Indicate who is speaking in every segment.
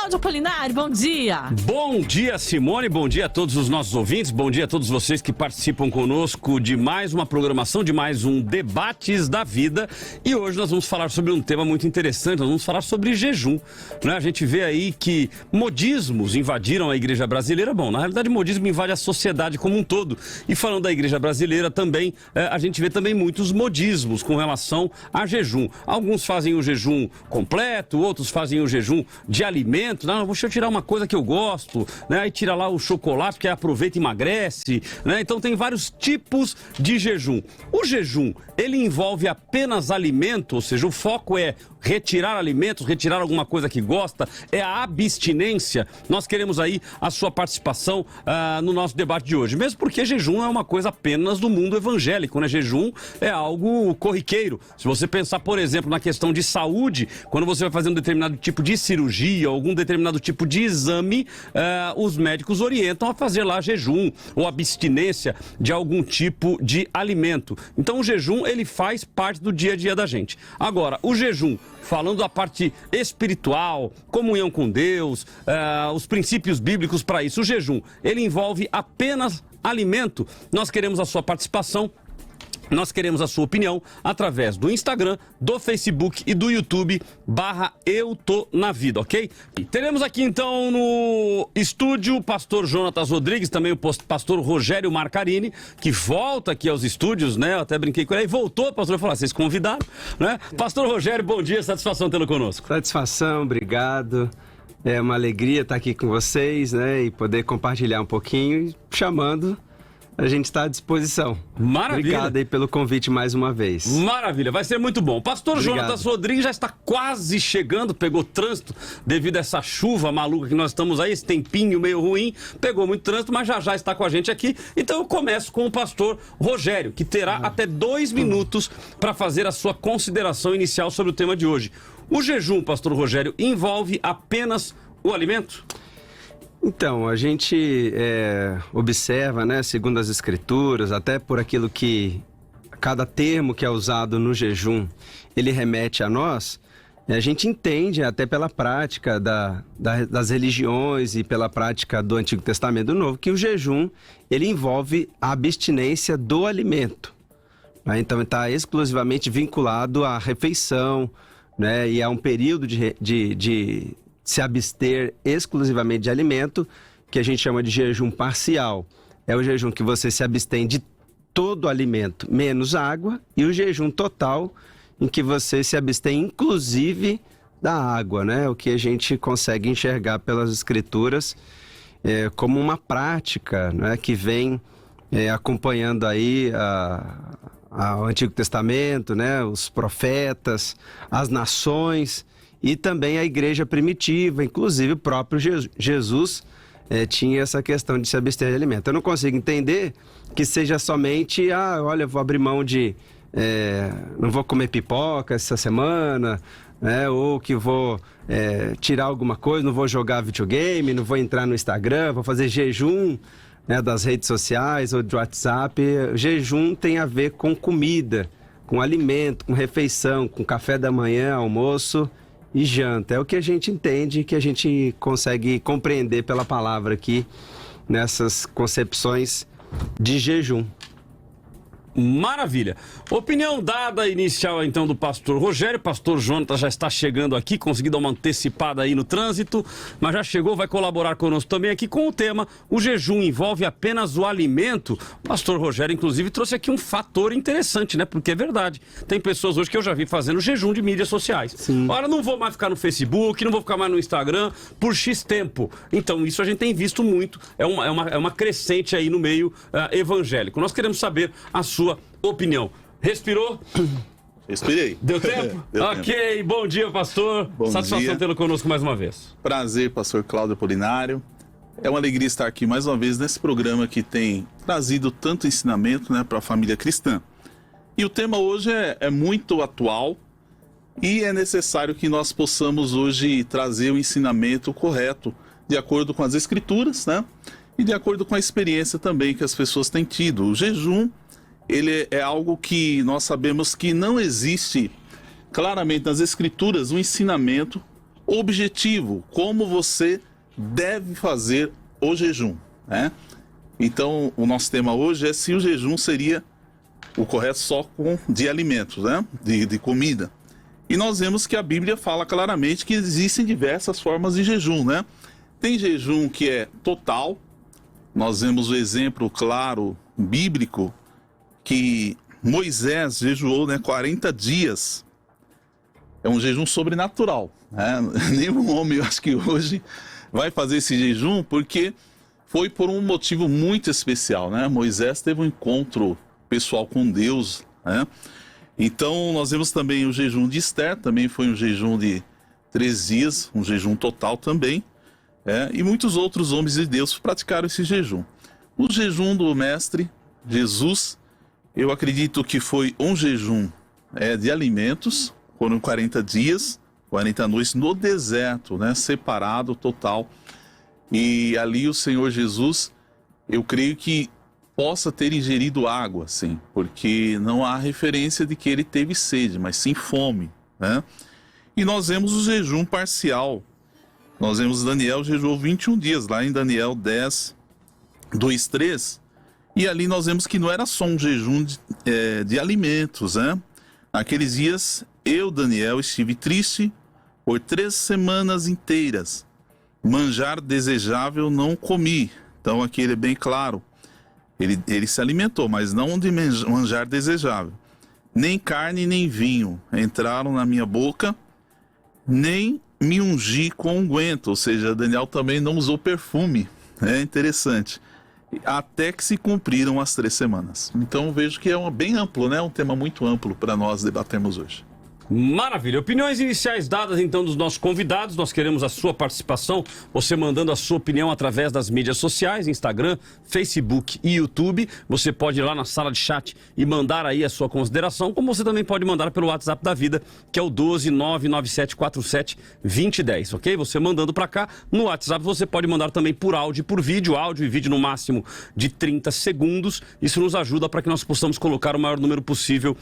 Speaker 1: Cláudio Apolinário, bom dia.
Speaker 2: Bom dia, Simone, bom dia a todos os nossos ouvintes, bom dia a todos vocês que participam conosco de mais uma programação, de mais um Debates da Vida. E hoje nós vamos falar sobre um tema muito interessante, nós vamos falar sobre jejum. A gente vê aí que modismos invadiram a igreja brasileira. Bom, na realidade modismo invade a sociedade como um todo. E falando da igreja brasileira também, a gente vê também muitos modismos com relação a jejum. Alguns fazem o jejum completo, outros fazem o jejum de alimento. Não, deixa eu tirar uma coisa que eu gosto, né? Aí tira lá o chocolate, que aproveita e emagrece, né? Então tem vários tipos de jejum. O jejum, ele envolve apenas alimento, ou seja, o foco é retirar alimentos, retirar alguma coisa que gosta, é a abstinência. Nós queremos aí a sua participação no nosso debate de hoje, mesmo porque jejum é uma coisa apenas do mundo evangélico, né? Jejum é algo corriqueiro. Se você pensar, por exemplo, na questão de saúde, quando você vai fazer um determinado tipo de cirurgia, algum determinado tipo de exame, os médicos orientam a fazer lá jejum ou abstinência de algum tipo de alimento. Então o jejum, ele faz parte do dia a dia da gente. Agora, o jejum, falando da parte espiritual, comunhão com Deus, os princípios bíblicos para isso, o jejum, ele envolve apenas alimento. Nós queremos a sua participação. Nós queremos a sua opinião através do Instagram, do Facebook e do YouTube /EuToNaVida, ok? E teremos aqui então no estúdio o pastor Jonatas Rodrigues, também o pastor Rogério Marcarini, que volta aqui aos estúdios, né? Eu até brinquei com ele, voltou, pastor, falou, vocês convidaram, né? Pastor Rogério, bom dia, satisfação tê-lo conosco.
Speaker 3: Satisfação, obrigado. É uma alegria estar aqui com vocês, né? E poder compartilhar um pouquinho, chamando... A gente está à disposição.
Speaker 2: Maravilha.
Speaker 3: Obrigado aí pelo convite mais uma vez.
Speaker 2: Maravilha, vai ser muito bom. Pastor
Speaker 3: Obrigado.
Speaker 2: Jonatas Rodrigues já está quase chegando, pegou trânsito devido a essa chuva maluca que nós estamos aí, esse tempinho meio ruim, pegou muito trânsito, mas já está com a gente aqui. Então eu começo com o pastor Rogério, que terá até 2 minutos para fazer a sua consideração inicial sobre o tema de hoje. O jejum, pastor Rogério, envolve apenas o alimento?
Speaker 3: Então, a gente observa, né, segundo as escrituras, até por aquilo que cada termo que é usado no jejum, ele remete a nós, a gente entende até pela prática das religiões e pela prática do Antigo Testamento e do Novo, que o jejum, ele envolve a abstinência do alimento. Né? Então, está exclusivamente vinculado à refeição, né, e a um período de se abster exclusivamente de alimento, que a gente chama de jejum parcial. É o jejum que você se abstém de todo o alimento, menos água, e o jejum total, em que você se abstém inclusive da água, né? O que a gente consegue enxergar pelas escrituras como uma prática, né? Que vem acompanhando aí o Antigo Testamento, né? Os profetas, as nações, e também a igreja primitiva, inclusive o próprio Jesus tinha essa questão de se abster de alimento. Eu não consigo entender que seja somente, olha, eu vou abrir mão de, não vou comer pipoca essa semana, né, ou que vou tirar alguma coisa, não vou jogar videogame, não vou entrar no Instagram, vou fazer jejum, né, das redes sociais ou do WhatsApp. O jejum tem a ver com comida, com alimento, com refeição, com café da manhã, almoço e janta. É o que a gente entende, que a gente consegue compreender pela palavra aqui, nessas concepções de jejum.
Speaker 2: Maravilha. Opinião dada inicial então do pastor Rogério. Pastor Jonatas já está chegando aqui, consegui dar uma antecipada aí no trânsito, mas já chegou, vai colaborar conosco também aqui com o tema: o jejum envolve apenas o alimento. Pastor Rogério, inclusive, trouxe aqui um fator interessante, né? Porque é verdade. Tem pessoas hoje que eu já vi fazendo jejum de mídias sociais.
Speaker 3: Sim.
Speaker 2: Ora, não vou mais ficar no Facebook, não vou ficar mais no Instagram por X tempo. Então, isso a gente tem visto muito. É uma crescente aí no meio evangélico. Nós queremos saber a sua opinião. Respirou?
Speaker 4: Respirei.
Speaker 2: Deu tempo?
Speaker 4: Deu
Speaker 2: ok,
Speaker 4: tempo.
Speaker 2: Bom dia, pastor.
Speaker 4: Bom
Speaker 2: Satisfação
Speaker 4: dia.
Speaker 2: tê-lo conosco mais uma vez.
Speaker 4: Prazer, pastor Cláudio Apolinário. É uma alegria estar aqui mais uma vez nesse programa que tem trazido tanto ensinamento, né, para a família cristã. E o tema hoje é muito atual e é necessário que nós possamos hoje trazer o ensinamento correto, de acordo com as escrituras, né? E de acordo com a experiência também que as pessoas têm tido. O jejum, ele é algo que nós sabemos que não existe claramente nas escrituras um ensinamento objetivo, como você deve fazer o jejum, né? Então, o nosso tema hoje é se o jejum seria o correto só de alimentos, né? De comida. E nós vemos que a Bíblia fala claramente que existem diversas formas de jejum, né? Tem jejum que é total. Nós vemos o exemplo claro, bíblico, que Moisés jejuou, né, 40 dias. É um jejum sobrenatural, né? Nenhum homem, eu acho que hoje, vai fazer esse jejum porque foi por um motivo muito especial, né? Moisés teve um encontro pessoal com Deus, né? Então, nós vemos também o jejum de Esther, também foi um jejum de 3 dias, um jejum total também. E muitos outros homens de Deus praticaram esse jejum. O jejum do Mestre Jesus, eu acredito que foi um jejum de alimentos, foram 40 dias, 40 noites no deserto, né? Separado, total. E ali o Senhor Jesus, eu creio que possa ter ingerido água, sim, porque não há referência de que ele teve sede, mas sim fome, né? E nós vemos o jejum parcial. Nós vemos Daniel jejuou 21 dias, lá em Daniel 10, 2, 3. E ali nós vemos que não era só um jejum de alimentos, né? Naqueles dias, eu, Daniel, estive triste por 3 semanas inteiras. Manjar desejável não comi. Então aqui ele é bem claro. Ele se alimentou, mas não de manjar desejável. Nem carne, nem vinho entraram na minha boca, nem me ungi com unguento. Ou seja, Daniel também não usou perfume. É interessante. Até que se cumpriram as 3 semanas. Então vejo que é bem amplo, né? Um tema muito amplo para nós debatermos hoje.
Speaker 2: Maravilha. Opiniões iniciais dadas então dos nossos convidados. Nós queremos a sua participação, você mandando a sua opinião através das mídias sociais, Instagram, Facebook e YouTube. Você pode ir lá na sala de chat e mandar aí a sua consideração, como você também pode mandar pelo WhatsApp da vida, que é o 12997472010, ok? Você mandando para cá no WhatsApp, você pode mandar também por áudio e por vídeo, áudio e vídeo no máximo de 30 segundos. Isso nos ajuda para que nós possamos colocar o maior número possível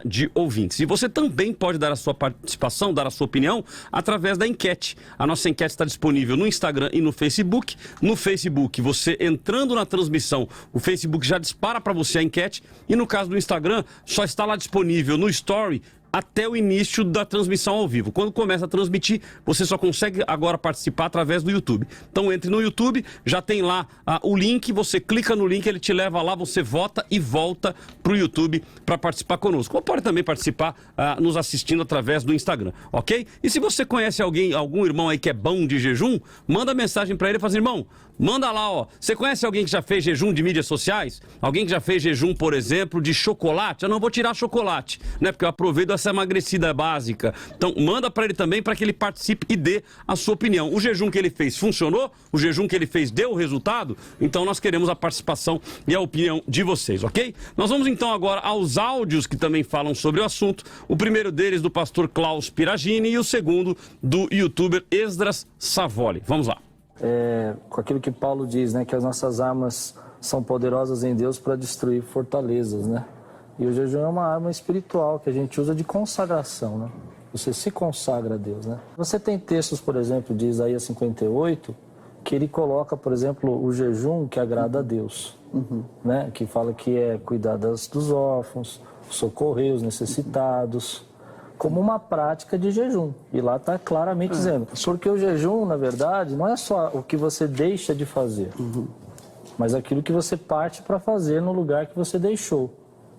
Speaker 2: de ouvintes. E você também pode dar a sua participação, dar a sua opinião através da enquete. A nossa enquete está disponível no Instagram e no Facebook. No Facebook, você entrando na transmissão, o Facebook já dispara para você a enquete. E no caso do Instagram, só está lá disponível no Story até o início da transmissão ao vivo. Quando começa a transmitir, você só consegue agora participar através do YouTube. Então entre no YouTube, já tem lá o link, você clica no link, ele te leva lá, você vota e volta para o YouTube para participar conosco. Ou pode também participar nos assistindo através do Instagram, ok? E se você conhece algum irmão aí que é bom de jejum, manda mensagem para ele e fala assim, irmão, manda lá, ó. Você conhece alguém que já fez jejum de mídias sociais? Alguém que já fez jejum, por exemplo, de chocolate? Eu não vou tirar chocolate, né? Porque eu aproveito essa emagrecida básica. Então, manda para ele também para que ele participe e dê a sua opinião. O jejum que ele fez funcionou? O jejum que ele fez deu o resultado? Então, nós queremos a participação e a opinião de vocês, ok? Nós vamos então agora aos áudios que também falam sobre o assunto. O primeiro deles do pastor Klaus Piragini e o segundo do youtuber Esdras Savoli. Vamos lá.
Speaker 5: Com aquilo que Paulo diz, né, que as nossas armas são poderosas em Deus para destruir fortalezas, né? E o jejum é uma arma espiritual que a gente usa de consagração, né? Você se consagra a Deus, né? Você tem textos, por exemplo, de Isaías 58, que ele coloca, por exemplo, o jejum que agrada a Deus, né? Que fala que é cuidar dos órfãos, socorrer os necessitados, como uma prática de jejum. E lá está claramente dizendo. Porque o jejum, na verdade, não é só o que você deixa de fazer, mas aquilo que você parte para fazer no lugar que você deixou,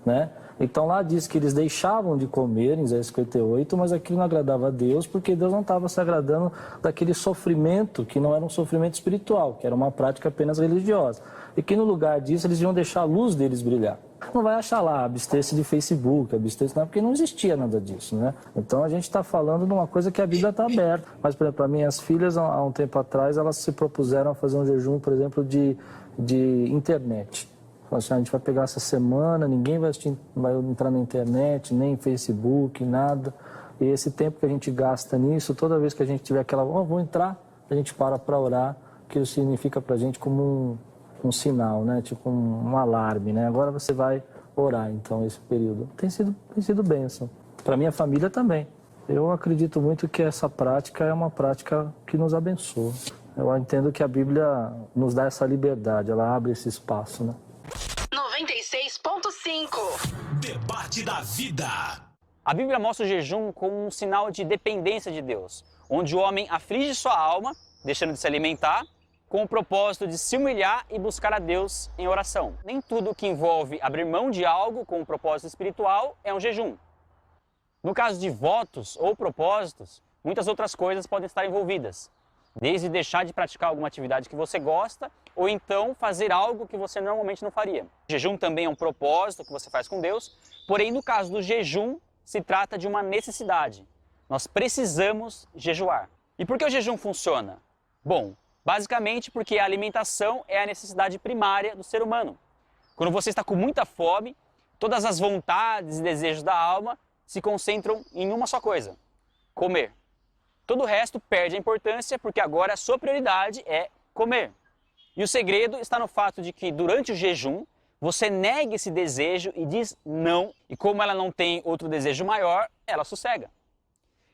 Speaker 5: né? Então lá diz que eles deixavam de comer, em Isaías 58, mas aquilo não agradava a Deus, porque Deus não estava se agradando daquele sofrimento, que não era um sofrimento espiritual, que era uma prática apenas religiosa. E que no lugar disso eles iam deixar a luz deles brilhar. Não vai achar lá, abster-se de Facebook, abster-se, não, porque não existia nada disso, né? Então a gente está falando de uma coisa que a Bíblia está aberta. Mas, por exemplo, para minhas filhas, há um tempo atrás, elas se propuseram a fazer um jejum, por exemplo, de internet. Falaram assim, a gente vai pegar essa semana, ninguém vai entrar na internet, nem Facebook, nada. E esse tempo que a gente gasta nisso, toda vez que a gente tiver aquela, vou entrar, a gente para orar, que isso significa para a gente como um sinal, né? Tipo um alarme, né? Agora você vai orar, então, esse período. Tem sido bênção. Para minha família também. Eu acredito muito que essa prática é uma prática que nos abençoa. Eu entendo que a Bíblia nos dá essa liberdade, ela abre esse espaço, né?
Speaker 6: 96.5
Speaker 7: Debate da vida.
Speaker 8: A Bíblia mostra o jejum como um sinal de dependência de Deus, onde o homem aflige sua alma, deixando de se alimentar, com o propósito de se humilhar e buscar a Deus em oração. Nem tudo que envolve abrir mão de algo com um propósito espiritual é um jejum. No caso de votos ou propósitos, muitas outras coisas podem estar envolvidas, desde deixar de praticar alguma atividade que você gosta, ou então fazer algo que você normalmente não faria. O jejum também é um propósito que você faz com Deus, porém no caso do jejum, se trata de uma necessidade. Nós precisamos jejuar. E por que o jejum funciona? Bom, basicamente porque a alimentação é a necessidade primária do ser humano. Quando você está com muita fome, todas as vontades e desejos da alma se concentram em uma só coisa: comer. Todo o resto perde a importância porque agora a sua prioridade é comer. E o segredo está no fato de que durante o jejum, você nega esse desejo e diz não, e como ela não tem outro desejo maior, ela sossega.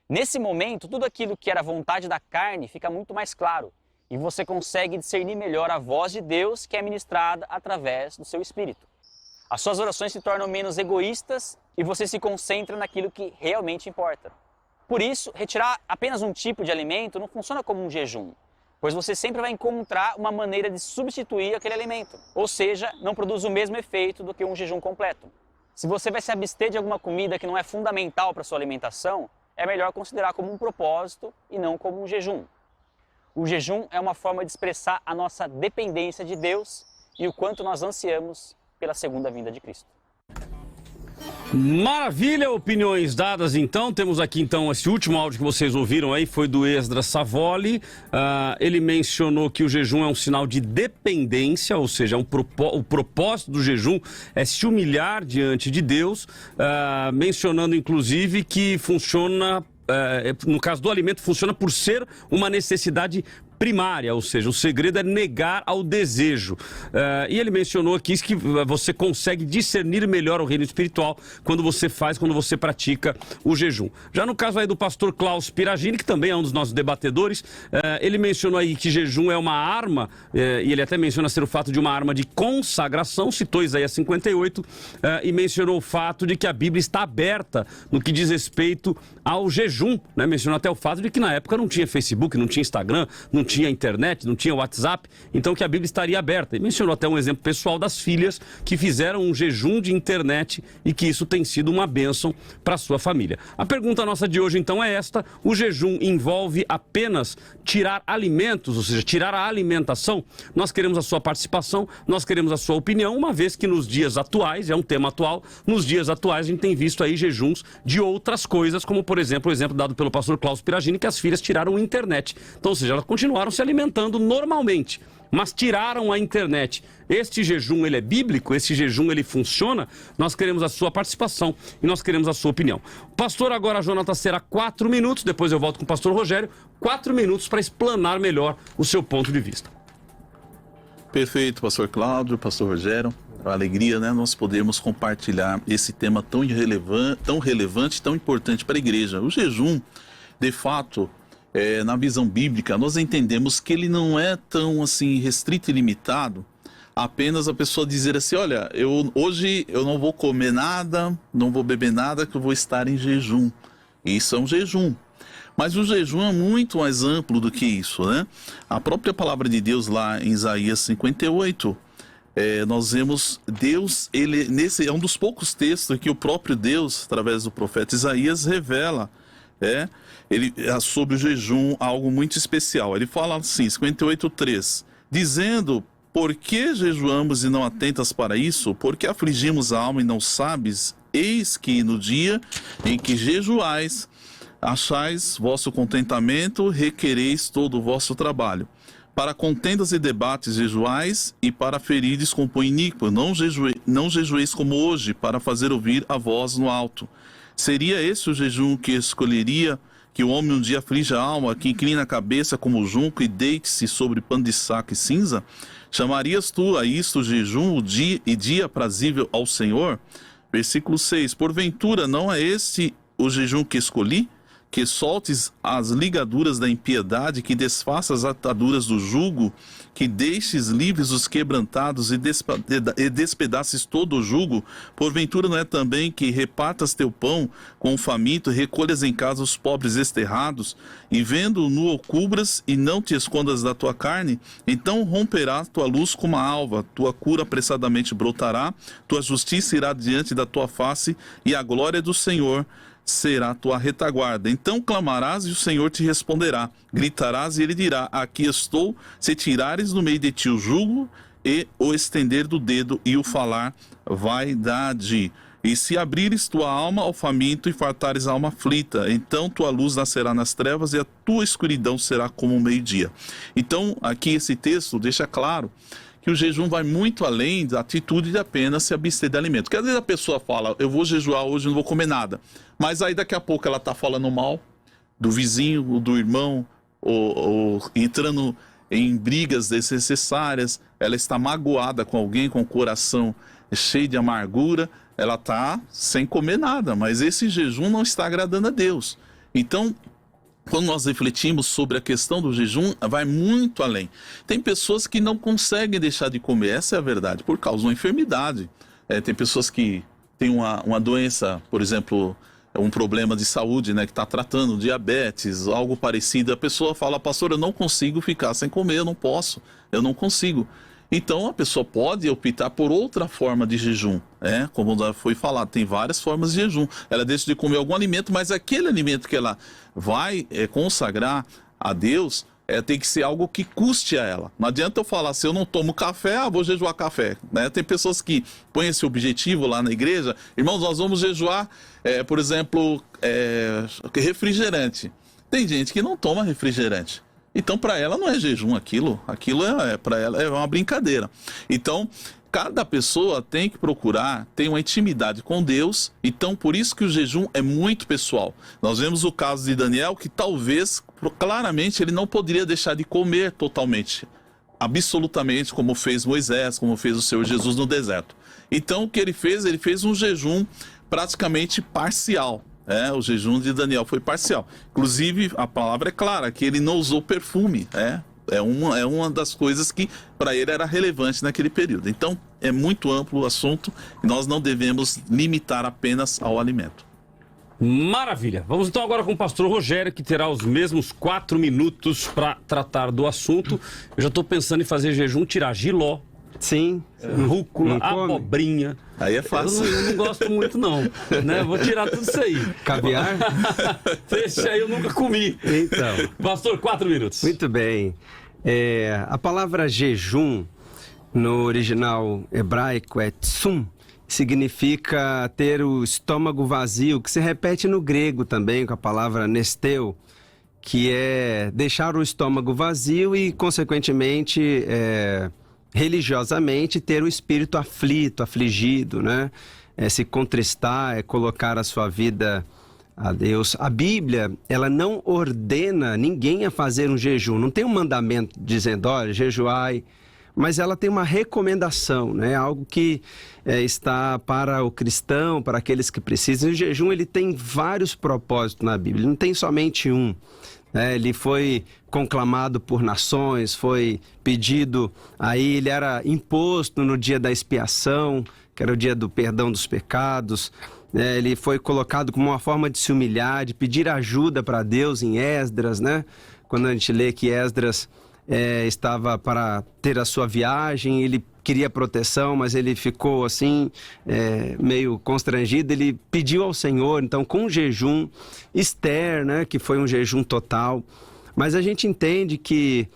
Speaker 8: Nesse momento, tudo aquilo que era vontade da carne fica muito mais claro, e você consegue discernir melhor a voz de Deus que é ministrada através do seu espírito. As suas orações se tornam menos egoístas e você se concentra naquilo que realmente importa. Por isso, retirar apenas um tipo de alimento não funciona como um jejum, pois você sempre vai encontrar uma maneira de substituir aquele alimento. Ou seja, não produz o mesmo efeito do que um jejum completo. Se você vai se abster de alguma comida que não é fundamental para a sua alimentação, é melhor considerar como um propósito e não como um jejum. O jejum é uma forma de expressar a nossa dependência de Deus e o quanto nós ansiamos pela segunda vinda de Cristo.
Speaker 2: Maravilha, opiniões dadas então. Temos aqui então esse último áudio que vocês ouviram aí, foi do Esdras Savoli. Ele mencionou que o jejum é um sinal de dependência, ou seja, o propósito do jejum é se humilhar diante de Deus, mencionando inclusive que funciona, no caso do alimento, funciona por ser uma necessidade primária, ou seja, o segredo é negar ao desejo. E ele mencionou aqui que você consegue discernir melhor o reino espiritual quando você pratica o jejum. Já no caso aí do pastor Klaus Piragini, que também é um dos nossos debatedores, ele mencionou aí que jejum é uma arma, e ele até menciona ser o fato de uma arma de consagração, citou Isaías 58, e mencionou o fato de que a Bíblia está aberta no que diz respeito ao jejum, né? Mencionou até o fato de que na época não tinha Facebook, não tinha Instagram, não tinha internet, não tinha WhatsApp, então que a Bíblia estaria aberta. E mencionou até um exemplo pessoal das filhas que fizeram um jejum de internet e que isso tem sido uma bênção para a sua família. A pergunta nossa de hoje então é esta: o jejum envolve apenas tirar alimentos, ou seja, tirar a alimentação? Nós queremos a sua participação, nós queremos a sua opinião, uma vez que nos dias atuais, é um tema atual, nos dias atuais a gente tem visto aí jejuns de outras coisas, como por exemplo o exemplo dado pelo pastor Klaus Piragini, que as filhas tiraram a internet. Então, ou seja, elas continuaram se alimentando normalmente, mas tiraram a internet. Este jejum, ele é bíblico? Esse jejum, ele funciona? Nós queremos a sua participação e nós queremos a sua opinião. Pastor, agora a Jonatas será 4 minutos, depois eu volto com o pastor Rogério, 4 minutos para explanar melhor o seu ponto de vista.
Speaker 4: Perfeito, pastor Cláudio, pastor Rogério. A alegria, né, nós podemos compartilhar esse tema tão relevante, tão importante para a igreja. O jejum, de fato, na visão bíblica, nós entendemos que ele não é tão assim restrito e limitado apenas a pessoa dizer assim: olha, hoje eu não vou comer nada, não vou beber nada, que eu vou estar em jejum. Isso é um jejum. Mas o jejum é muito mais amplo do que isso, né? A própria palavra de Deus lá em Isaías 58, nós vemos Deus, nesse é um dos poucos textos que o próprio Deus, através do profeta Isaías, revela sobre o jejum algo muito especial. Ele fala assim, 58:3, dizendo: por que jejuamos e não atentas para isso? Por que afligimos a alma e não sabes? Eis que no dia em que jejuais, achais vosso contentamento, requereis todo o vosso trabalho. Para contendas e debates jejuais, e para ferires com põe iníquo. Não jejueis como hoje, para fazer ouvir a voz no alto. Seria esse o jejum que escolheria que o homem um dia aflige a alma, que inclina a cabeça como o junco e deite-se sobre pano de saco e cinza? Chamarias tu a isto jejum dia aprazível ao Senhor? Versículo 6. Porventura não é este o jejum que escolhi? que soltes as ligaduras da impiedade, que desfaças as ataduras do jugo, que deixes livres os quebrantados e despedaces todo o jugo. Porventura não é também que repartas teu pão com o faminto, recolhas em casa os pobres desterrados, e vendo nu o cubras e não te escondas da tua carne? Então romperá tua luz como a alva, tua cura apressadamente brotará, tua justiça irá diante da tua face, e a glória do Senhor será tua retaguarda. Então clamarás e o Senhor te responderá. Gritarás e ele dirá: aqui estou, se tirares no meio de ti o jugo e o estender do dedo e o falar vaidade. E se abrires tua alma ao faminto e fartares a alma aflita, então tua luz nascerá nas trevas e a tua escuridão será como o meio-dia. Então aqui esse texto deixa claro que o jejum vai muito além da atitude de apenas se abster de alimento. Porque às vezes a pessoa fala: eu vou jejuar hoje, não vou comer nada. Mas aí daqui a pouco ela está falando mal do vizinho, do irmão, ou entrando em brigas desnecessárias, ela está magoada com alguém, com o coração cheio de amargura, ela está sem comer nada, mas esse jejum não está agradando a Deus. Então, quando nós refletimos sobre a questão do jejum, vai muito além. Tem pessoas que não conseguem deixar de comer, essa é a verdade, por causa de uma enfermidade. Tem pessoas que têm uma doença, por exemplo, um problema de saúde, né, que está tratando diabetes, algo parecido. A pessoa fala: pastor, eu não consigo ficar sem comer, eu não consigo. Então a pessoa pode optar por outra forma de jejum, como já foi falado, tem várias formas de jejum. Ela deixa de comer algum alimento, mas aquele alimento que ela vai consagrar a Deus tem que ser algo que custe a ela. Não adianta eu falar: se eu não tomo café, vou jejuar café. Tem pessoas que põem esse objetivo lá na igreja: irmãos, nós vamos jejuar, por exemplo, refrigerante. Tem gente que não toma refrigerante. Então, para ela não é jejum aquilo para ela é uma brincadeira. Então, cada pessoa tem que procurar ter uma intimidade com Deus. Então, por isso que o jejum é muito pessoal. Nós vemos o caso de Daniel, que talvez, claramente, ele não poderia deixar de comer totalmente, absolutamente, como fez Moisés, como fez o Senhor Jesus no deserto. Então, o que ele fez? Ele fez um jejum praticamente parcial. O jejum de Daniel foi parcial. Inclusive, a palavra é clara, que ele não usou perfume. É uma das coisas que para ele era relevante naquele período. Então, é muito amplo o assunto e nós não devemos limitar apenas ao alimento.
Speaker 2: Maravilha. Vamos então agora com o pastor Rogério, que terá os mesmos 4 minutos para tratar do assunto. Eu já estou pensando em fazer jejum, tirar jiló.
Speaker 3: Sim.
Speaker 2: Rúcula, abobrinha.
Speaker 4: Aí é fácil.
Speaker 2: Eu não gosto muito, não. Vou tirar tudo isso aí.
Speaker 3: Caviar?
Speaker 2: Esse aí eu nunca comi.
Speaker 3: Então.
Speaker 2: Pastor, 4 minutos.
Speaker 3: Muito bem. A palavra jejum, no original hebraico, é tsum. Significa ter o estômago vazio, que se repete no grego também, com a palavra nesteu, que é deixar o estômago vazio e, consequentemente, religiosamente, ter o espírito aflito, afligido, né? Se contristar, colocar a sua vida a Deus. A Bíblia, ela não ordena ninguém a fazer um jejum. Não tem um mandamento dizendo: olha, jejuai. Mas ela tem uma recomendação, né? Algo que está para o cristão, para aqueles que precisam. O jejum, ele tem vários propósitos na Bíblia, ele não tem somente um. Ele foi conclamado por nações, foi pedido, aí ele era imposto no dia da expiação, que era o dia do perdão dos pecados. Ele foi colocado como uma forma de se humilhar, de pedir ajuda para Deus em Esdras, né? Quando a gente lê que Esdras estava para ter a sua viagem, ele queria proteção, mas ele ficou assim, meio constrangido, ele pediu ao Senhor, então com jejum. Esther, né, que foi um jejum total, mas a gente entende que,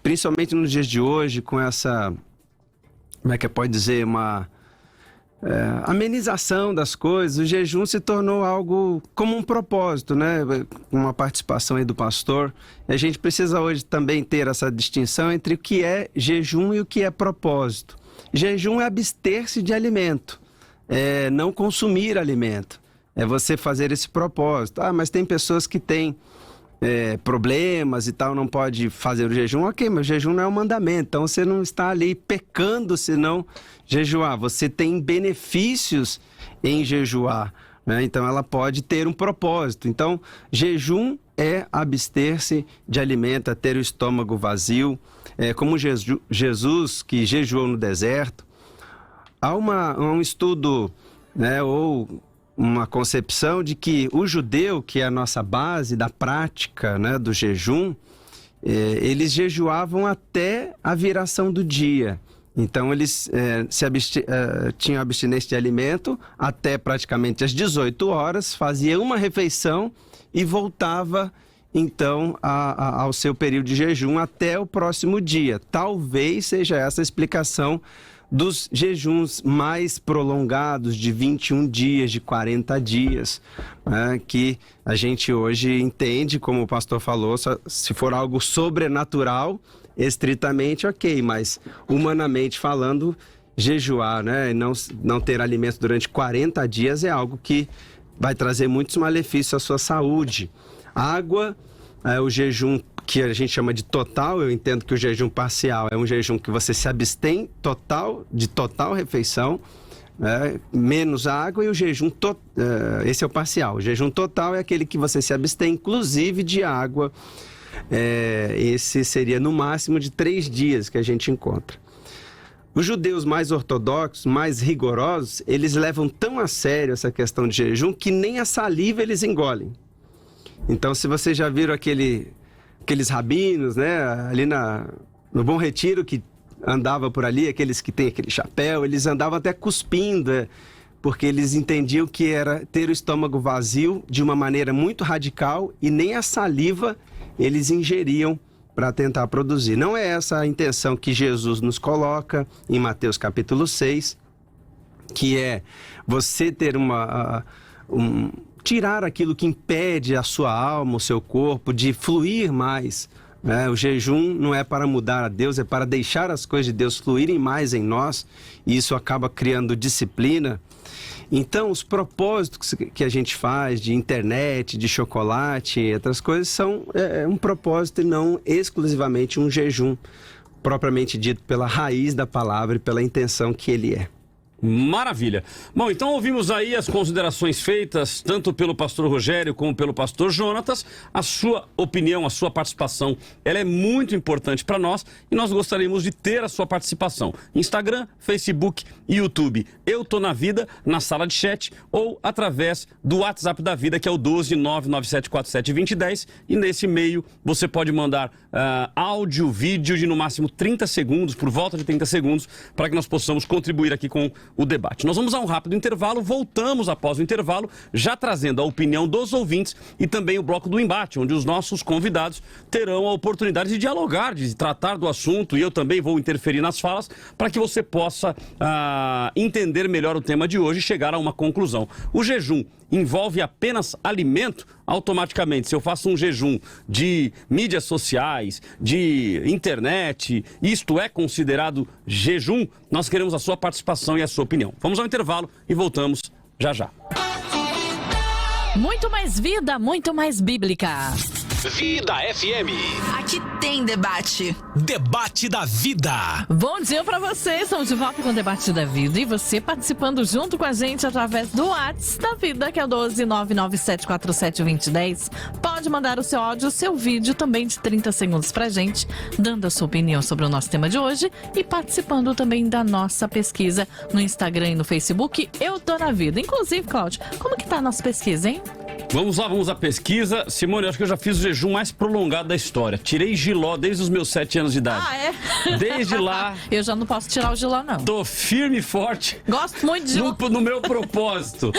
Speaker 3: principalmente nos dias de hoje, com essa, como é que pode dizer, uma amenização das coisas, o jejum se tornou algo como um propósito, né? Uma participação aí do pastor. A gente precisa hoje também ter essa distinção entre o que é jejum e o que é propósito. Jejum é abster-se de alimento, é não consumir alimento, é você fazer esse propósito. Mas tem pessoas que têm problemas e tal, não pode fazer o jejum. Ok, mas o jejum não é um mandamento, então você não está ali pecando se não jejuar. Você tem benefícios em jejuar, né? Então ela pode ter um propósito. Então, jejum é abster-se de alimento, é ter o estômago vazio. É como Jesus que jejuou no deserto. Há um estudo, né, ou uma concepção de que o judeu, que é a nossa base da prática, né, do jejum, eles jejuavam até a viração do dia. Então, eles tinham abstinência de alimento até praticamente às 18 horas, fazia uma refeição e voltava, então, ao seu período de jejum até o próximo dia. Talvez seja essa a explicação dos jejuns mais prolongados, de 21 dias, de 40 dias, né, que a gente hoje entende, como o pastor falou, se for algo sobrenatural, estritamente, ok, mas humanamente falando, jejuar, né, e não ter alimento durante 40 dias é algo que vai trazer muitos malefícios à sua saúde. Água, o jejum que a gente chama de total, eu entendo que o jejum parcial é um jejum que você se abstém de total refeição, né, menos água, e o jejum, esse é o parcial. O jejum total é aquele que você se abstém, inclusive de água. Esse seria no máximo de 3 dias que a gente encontra. Os judeus mais ortodoxos, mais rigorosos, eles levam tão a sério essa questão de jejum que nem a saliva eles engolem. Então, se vocês já viram aqueles rabinos, né, ali no Bom Retiro, que andava por ali, aqueles que têm aquele chapéu, eles andavam até cuspindo, porque eles entendiam que era ter o estômago vazio de uma maneira muito radical e nem a saliva eles ingeriam para tentar produzir. Não é essa a intenção que Jesus nos coloca em Mateus capítulo 6, que é você ter tirar aquilo que impede a sua alma, o seu corpo, de fluir mais. Né? O jejum não é para mudar a Deus, é para deixar as coisas de Deus fluírem mais em nós, e isso acaba criando disciplina. Então, os propósitos que a gente faz de internet, de chocolate e outras coisas são um propósito e não exclusivamente um jejum, propriamente dito pela raiz da palavra e pela intenção que ele é.
Speaker 2: Maravilha. Bom, então ouvimos aí as considerações feitas tanto pelo pastor Rogério como pelo pastor Jonatas. A sua opinião, a sua participação, ela é muito importante para nós e nós gostaríamos de ter a sua participação. Instagram, Facebook e YouTube. Eu tô na vida, na sala de chat ou através do WhatsApp da vida, que é o 12997472010, e nesse meio você pode mandar áudio, vídeo de no máximo 30 segundos, por volta de 30 segundos, para que nós possamos contribuir aqui com o debate. Nós vamos a um rápido intervalo, voltamos após o intervalo, já trazendo a opinião dos ouvintes e também o bloco do embate, onde os nossos convidados terão a oportunidade de dialogar, de tratar do assunto, e eu também vou interferir nas falas para que você possa entender melhor o tema de hoje e chegar a uma conclusão. O jejum envolve apenas alimento? Automaticamente, se eu faço um jejum de mídias sociais, de internet, isto é considerado jejum? Nós queremos a sua participação e a sua opinião. Vamos ao intervalo e voltamos já já.
Speaker 1: Muito mais vida, muito mais bíblica.
Speaker 6: Vida FM.
Speaker 7: Aqui tem debate.
Speaker 6: Debate da vida.
Speaker 1: Bom dia pra vocês, estamos de volta com o Debate da Vida e você participando junto com a gente através do WhatsApp da Vida, que é o 12997472010. Pode mandar o seu áudio, o seu vídeo também de 30 segundos pra gente, dando a sua opinião sobre o nosso tema de hoje e participando também da nossa pesquisa no Instagram e no Facebook. Eu tô na vida. Inclusive, Cláudio, como que tá a nossa pesquisa, hein?
Speaker 2: Vamos lá, vamos à pesquisa. Simone, eu acho que eu já fiz o jejum mais prolongado da história. Tirei jiló desde os meus 7 anos de idade.
Speaker 1: Ah, é?
Speaker 2: Desde lá...
Speaker 1: Eu já não posso tirar o jiló, não.
Speaker 2: Tô firme e forte.
Speaker 1: Gosto muito de jiló.
Speaker 2: No meu propósito.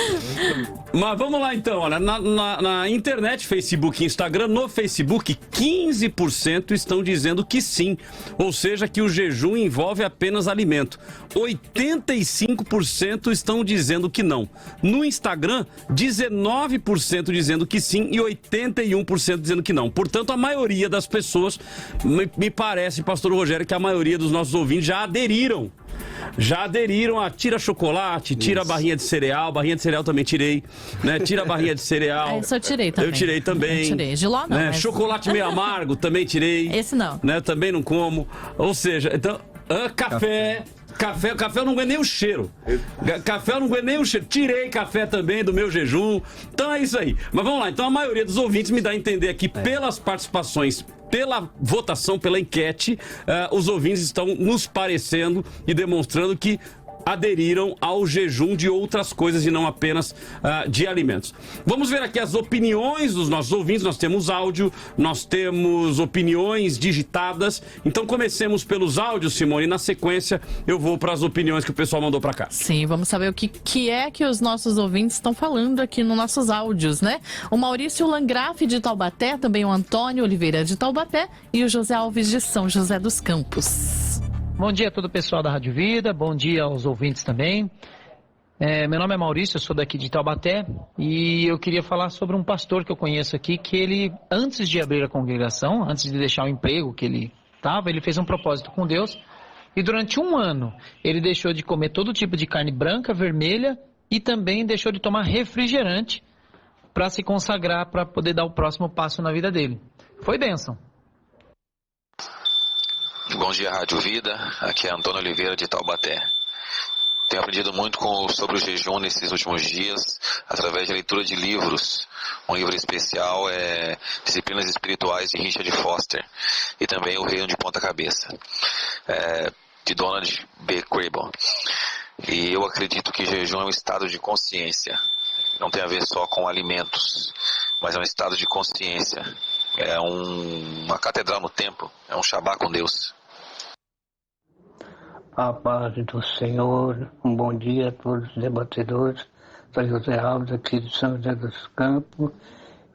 Speaker 2: Mas vamos lá então, olha, na internet, Facebook e Instagram, no Facebook, 15% estão dizendo que sim. Ou seja, que o jejum envolve apenas alimento. 85% estão dizendo que não. No Instagram, 19% dizendo que sim e 81% dizendo que não. Portanto, a maioria das pessoas, me parece, pastor Rogério, que a maioria dos nossos ouvintes já aderiram a tira chocolate, tira a barrinha de cereal. Barrinha de cereal também tirei, né? Tira a barrinha de cereal.
Speaker 1: Esse eu tirei também.
Speaker 2: Eu tirei também.
Speaker 1: Eu tirei. Giló não,
Speaker 2: né?
Speaker 1: mas...
Speaker 2: Chocolate meio amargo também tirei.
Speaker 1: Esse não.
Speaker 2: Né? Também não como. Ou seja, então, café... Café eu não aguento nem o cheiro. Café eu não aguento nem o cheiro. Tirei café também do meu jejum. Então é isso aí. Mas vamos lá. Então a maioria dos ouvintes me dá a entender aqui pelas participações, pela votação, pela enquete, os ouvintes estão nos parecendo e demonstrando que aderiram ao jejum de outras coisas e não apenas de alimentos. Vamos ver aqui as opiniões dos nossos ouvintes. Nós temos áudio, nós temos opiniões digitadas. Então comecemos pelos áudios, Simone, e na sequência eu vou para as opiniões que o pessoal mandou para cá.
Speaker 1: Sim, vamos saber o que é que os nossos ouvintes estão falando aqui nos nossos áudios, né? O Maurício Langraf de Taubaté, também o Antônio Oliveira de Taubaté e o José Alves de São José dos Campos.
Speaker 9: Bom dia a todo o pessoal da Rádio Vida, bom dia aos ouvintes também. Meu nome é Maurício, eu sou daqui de Taubaté e eu queria falar sobre um pastor que eu conheço aqui, que ele, antes de abrir a congregação, antes de deixar o emprego que ele estava, ele fez um propósito com Deus e durante um ano ele deixou de comer todo tipo de carne branca, vermelha e também deixou de tomar refrigerante para se consagrar, para poder dar o próximo passo na vida dele. Foi bênção.
Speaker 10: Bom dia, Rádio Vida. Aqui é Antônio Oliveira de Taubaté. Tenho aprendido muito sobre o jejum nesses últimos dias, através da leitura de livros. Um livro especial é Disciplinas Espirituais de Richard Foster e também O Reino de Ponta Cabeça, de Donald B. Crable. E eu acredito que jejum é um estado de consciência. Não tem a ver só com alimentos, mas é um estado de consciência. É uma catedral no templo, é um Shabá com Deus.
Speaker 11: A paz do Senhor, um bom dia a todos os debatedores. Sou José Alves, aqui de São José dos Campos.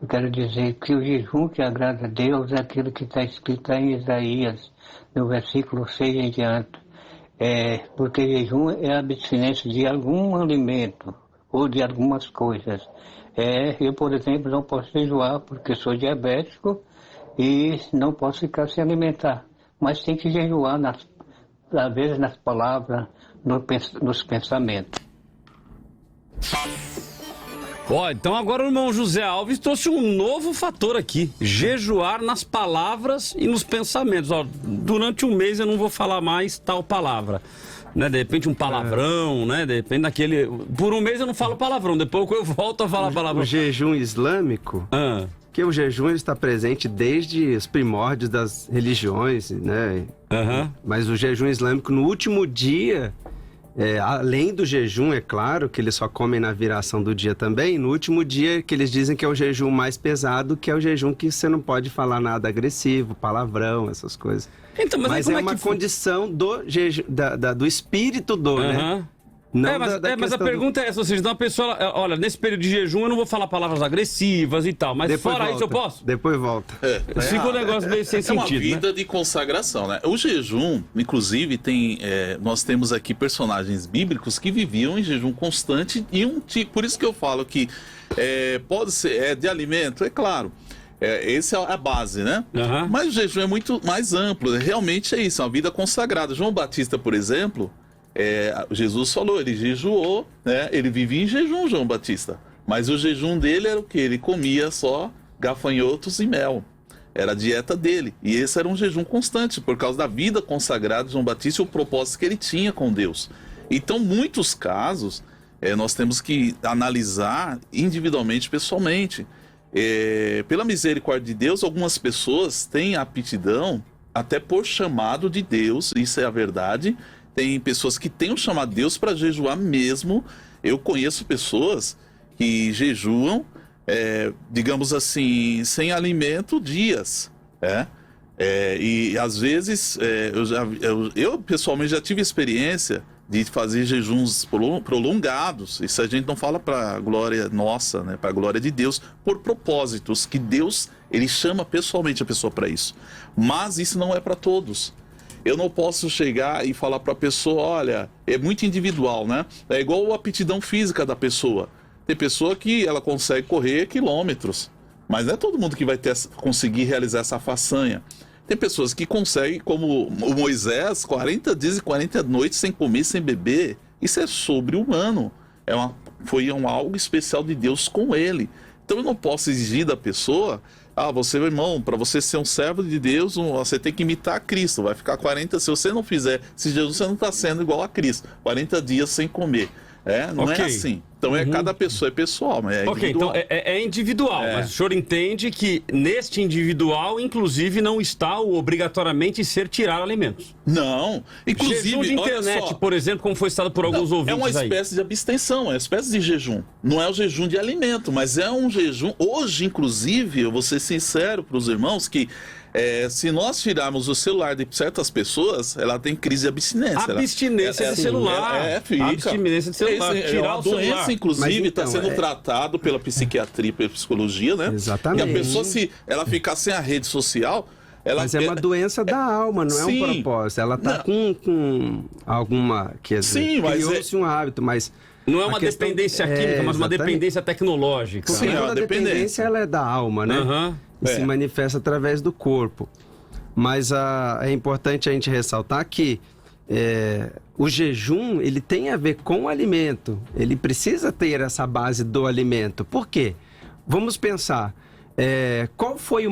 Speaker 11: Eu quero dizer que o jejum que agrada a Deus é aquilo que está escrito em Isaías, no versículo 6 em diante. Porque jejum é a abstinência de algum alimento ou de algumas coisas. Eu, por exemplo, não posso jejuar porque sou diabético e não posso ficar sem alimentar. Mas tem que jejuar, às vezes nas palavras, nos pensamentos.
Speaker 2: Então agora o irmão José Alves trouxe um novo fator aqui. Jejuar nas palavras e nos pensamentos. Durante um mês eu não vou falar mais tal palavra. Né, de repente um palavrão, né? De repente daquele... Por um mês eu não falo palavrão, depois eu volto a falar palavrão.
Speaker 3: O jejum islâmico, que o jejum ele está presente desde os primórdios das religiões, né? Mas o jejum islâmico no último dia, além do jejum, é claro, que eles só comem na viração do dia também, no último dia que eles dizem que é o jejum mais pesado, que é o jejum que você não pode falar nada agressivo, palavrão, essas coisas. Então, mas é uma condição do jejum, do espírito né? Não
Speaker 2: mas a pergunta é essa, ou seja, então a pessoa, olha, nesse período de jejum eu não vou falar palavras agressivas e tal, mas depois fora isso eu posso?
Speaker 3: Depois volta.
Speaker 2: Fica um negócio meio sem sentido,
Speaker 4: uma vida de consagração, né? O jejum, inclusive, nós temos aqui personagens bíblicos que viviam em jejum constante e por isso que eu falo que pode ser de alimento, é claro. Essa é a base, né? Mas o jejum é muito mais amplo, realmente é isso, é uma vida consagrada. João Batista, por exemplo, Jesus falou, ele jejuou, né? Ele vivia em jejum, João Batista. Mas o jejum dele era o quê? Ele comia só gafanhotos e mel. Era a dieta dele. E esse era um jejum constante, por causa da vida consagrada de João Batista e o propósito que ele tinha com Deus. Então, muitos casos, nós temos que analisar individualmente, pessoalmente. Pela misericórdia de Deus, algumas pessoas têm aptidão até por chamado de Deus, isso é a verdade. Tem pessoas que têm o chamado de Deus para jejuar mesmo. Eu conheço pessoas que jejuam, digamos assim, sem alimento dias. E às vezes, eu pessoalmente já tive experiência de fazer jejuns prolongados. Isso a gente não fala para a glória nossa, né? Para a glória de Deus, por propósitos que Deus ele chama pessoalmente a pessoa para isso. Mas isso não é para todos. Eu não posso chegar e falar para a pessoa, olha, é muito individual, né? É igual a aptidão física da pessoa. Tem pessoa que ela consegue correr quilômetros, mas não é todo mundo que vai conseguir realizar essa façanha. Tem pessoas que conseguem, como o Moisés, 40 dias e 40 noites sem comer, sem beber. Isso é sobre-humano. Foi algo especial de Deus com ele. Então eu não posso exigir da pessoa você, meu irmão, para você ser um servo de Deus, você tem que imitar Cristo. Vai ficar 40, se você não fizer esse jejum, você não está sendo igual a Cristo. 40 dias sem comer. Não é assim. Então, cada pessoa é pessoal, mas é individual.
Speaker 2: Então é individual, mas o senhor entende que neste individual, inclusive, não está o obrigatoriamente ser tirar alimentos.
Speaker 4: Não. Inclusive,
Speaker 2: jejum de internet, por exemplo, como foi citado por alguns ouvintes.
Speaker 4: É uma espécie de abstenção, é uma espécie de jejum. Não é o jejum de alimento, mas é um jejum. Hoje, inclusive, eu vou ser sincero para os irmãos que se nós tirarmos o celular de certas pessoas, ela tem crise de abstinência.
Speaker 2: Abstinência de celular.
Speaker 4: Fica.
Speaker 2: Abstinência de celular.
Speaker 4: Tirar uma doença, inclusive, está sendo tratado pela psiquiatria, pela psicologia, né?
Speaker 3: Exatamente.
Speaker 4: E a pessoa, se ela ficar sem a rede social...
Speaker 3: Mas é uma doença da alma, não é um propósito. Ela está com alguma... Criou-se um hábito, mas...
Speaker 2: Não é uma dependência química, mas uma dependência tecnológica.
Speaker 3: Sim, a dependência ela é da alma, né? E se manifesta através do corpo. Mas é importante a gente ressaltar que o jejum, ele tem a ver com o alimento. Ele precisa ter essa base do alimento. Por quê? Vamos pensar. Qual foi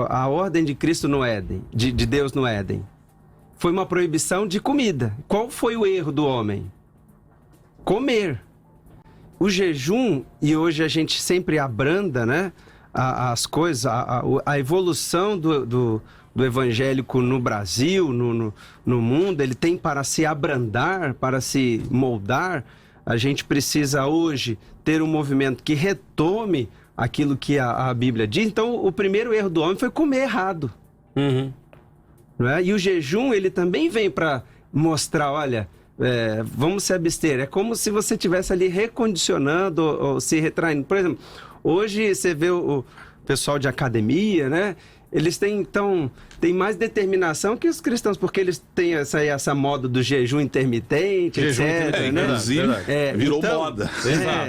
Speaker 3: a ordem de Cristo no Éden, de Deus no Éden? Foi uma proibição de comida. Qual foi o erro do homem? Comer. O jejum, e hoje a gente sempre abranda, né, as coisas, a evolução do evangélico no Brasil, no mundo, ele tem para se abrandar, para se moldar. A gente precisa hoje ter um movimento que retome aquilo que a Bíblia diz. Então, o primeiro erro do homem foi comer errado. Não é? E o jejum, ele também vem para mostrar, olha... vamos se abster. É como se você estivesse ali recondicionando ou se retraindo. Por exemplo, hoje você vê o pessoal de academia, né? Eles têm mais determinação que os cristãos, porque eles têm essa moda do jejum intermitente, etc. Né?
Speaker 4: Inclusive, virou moda.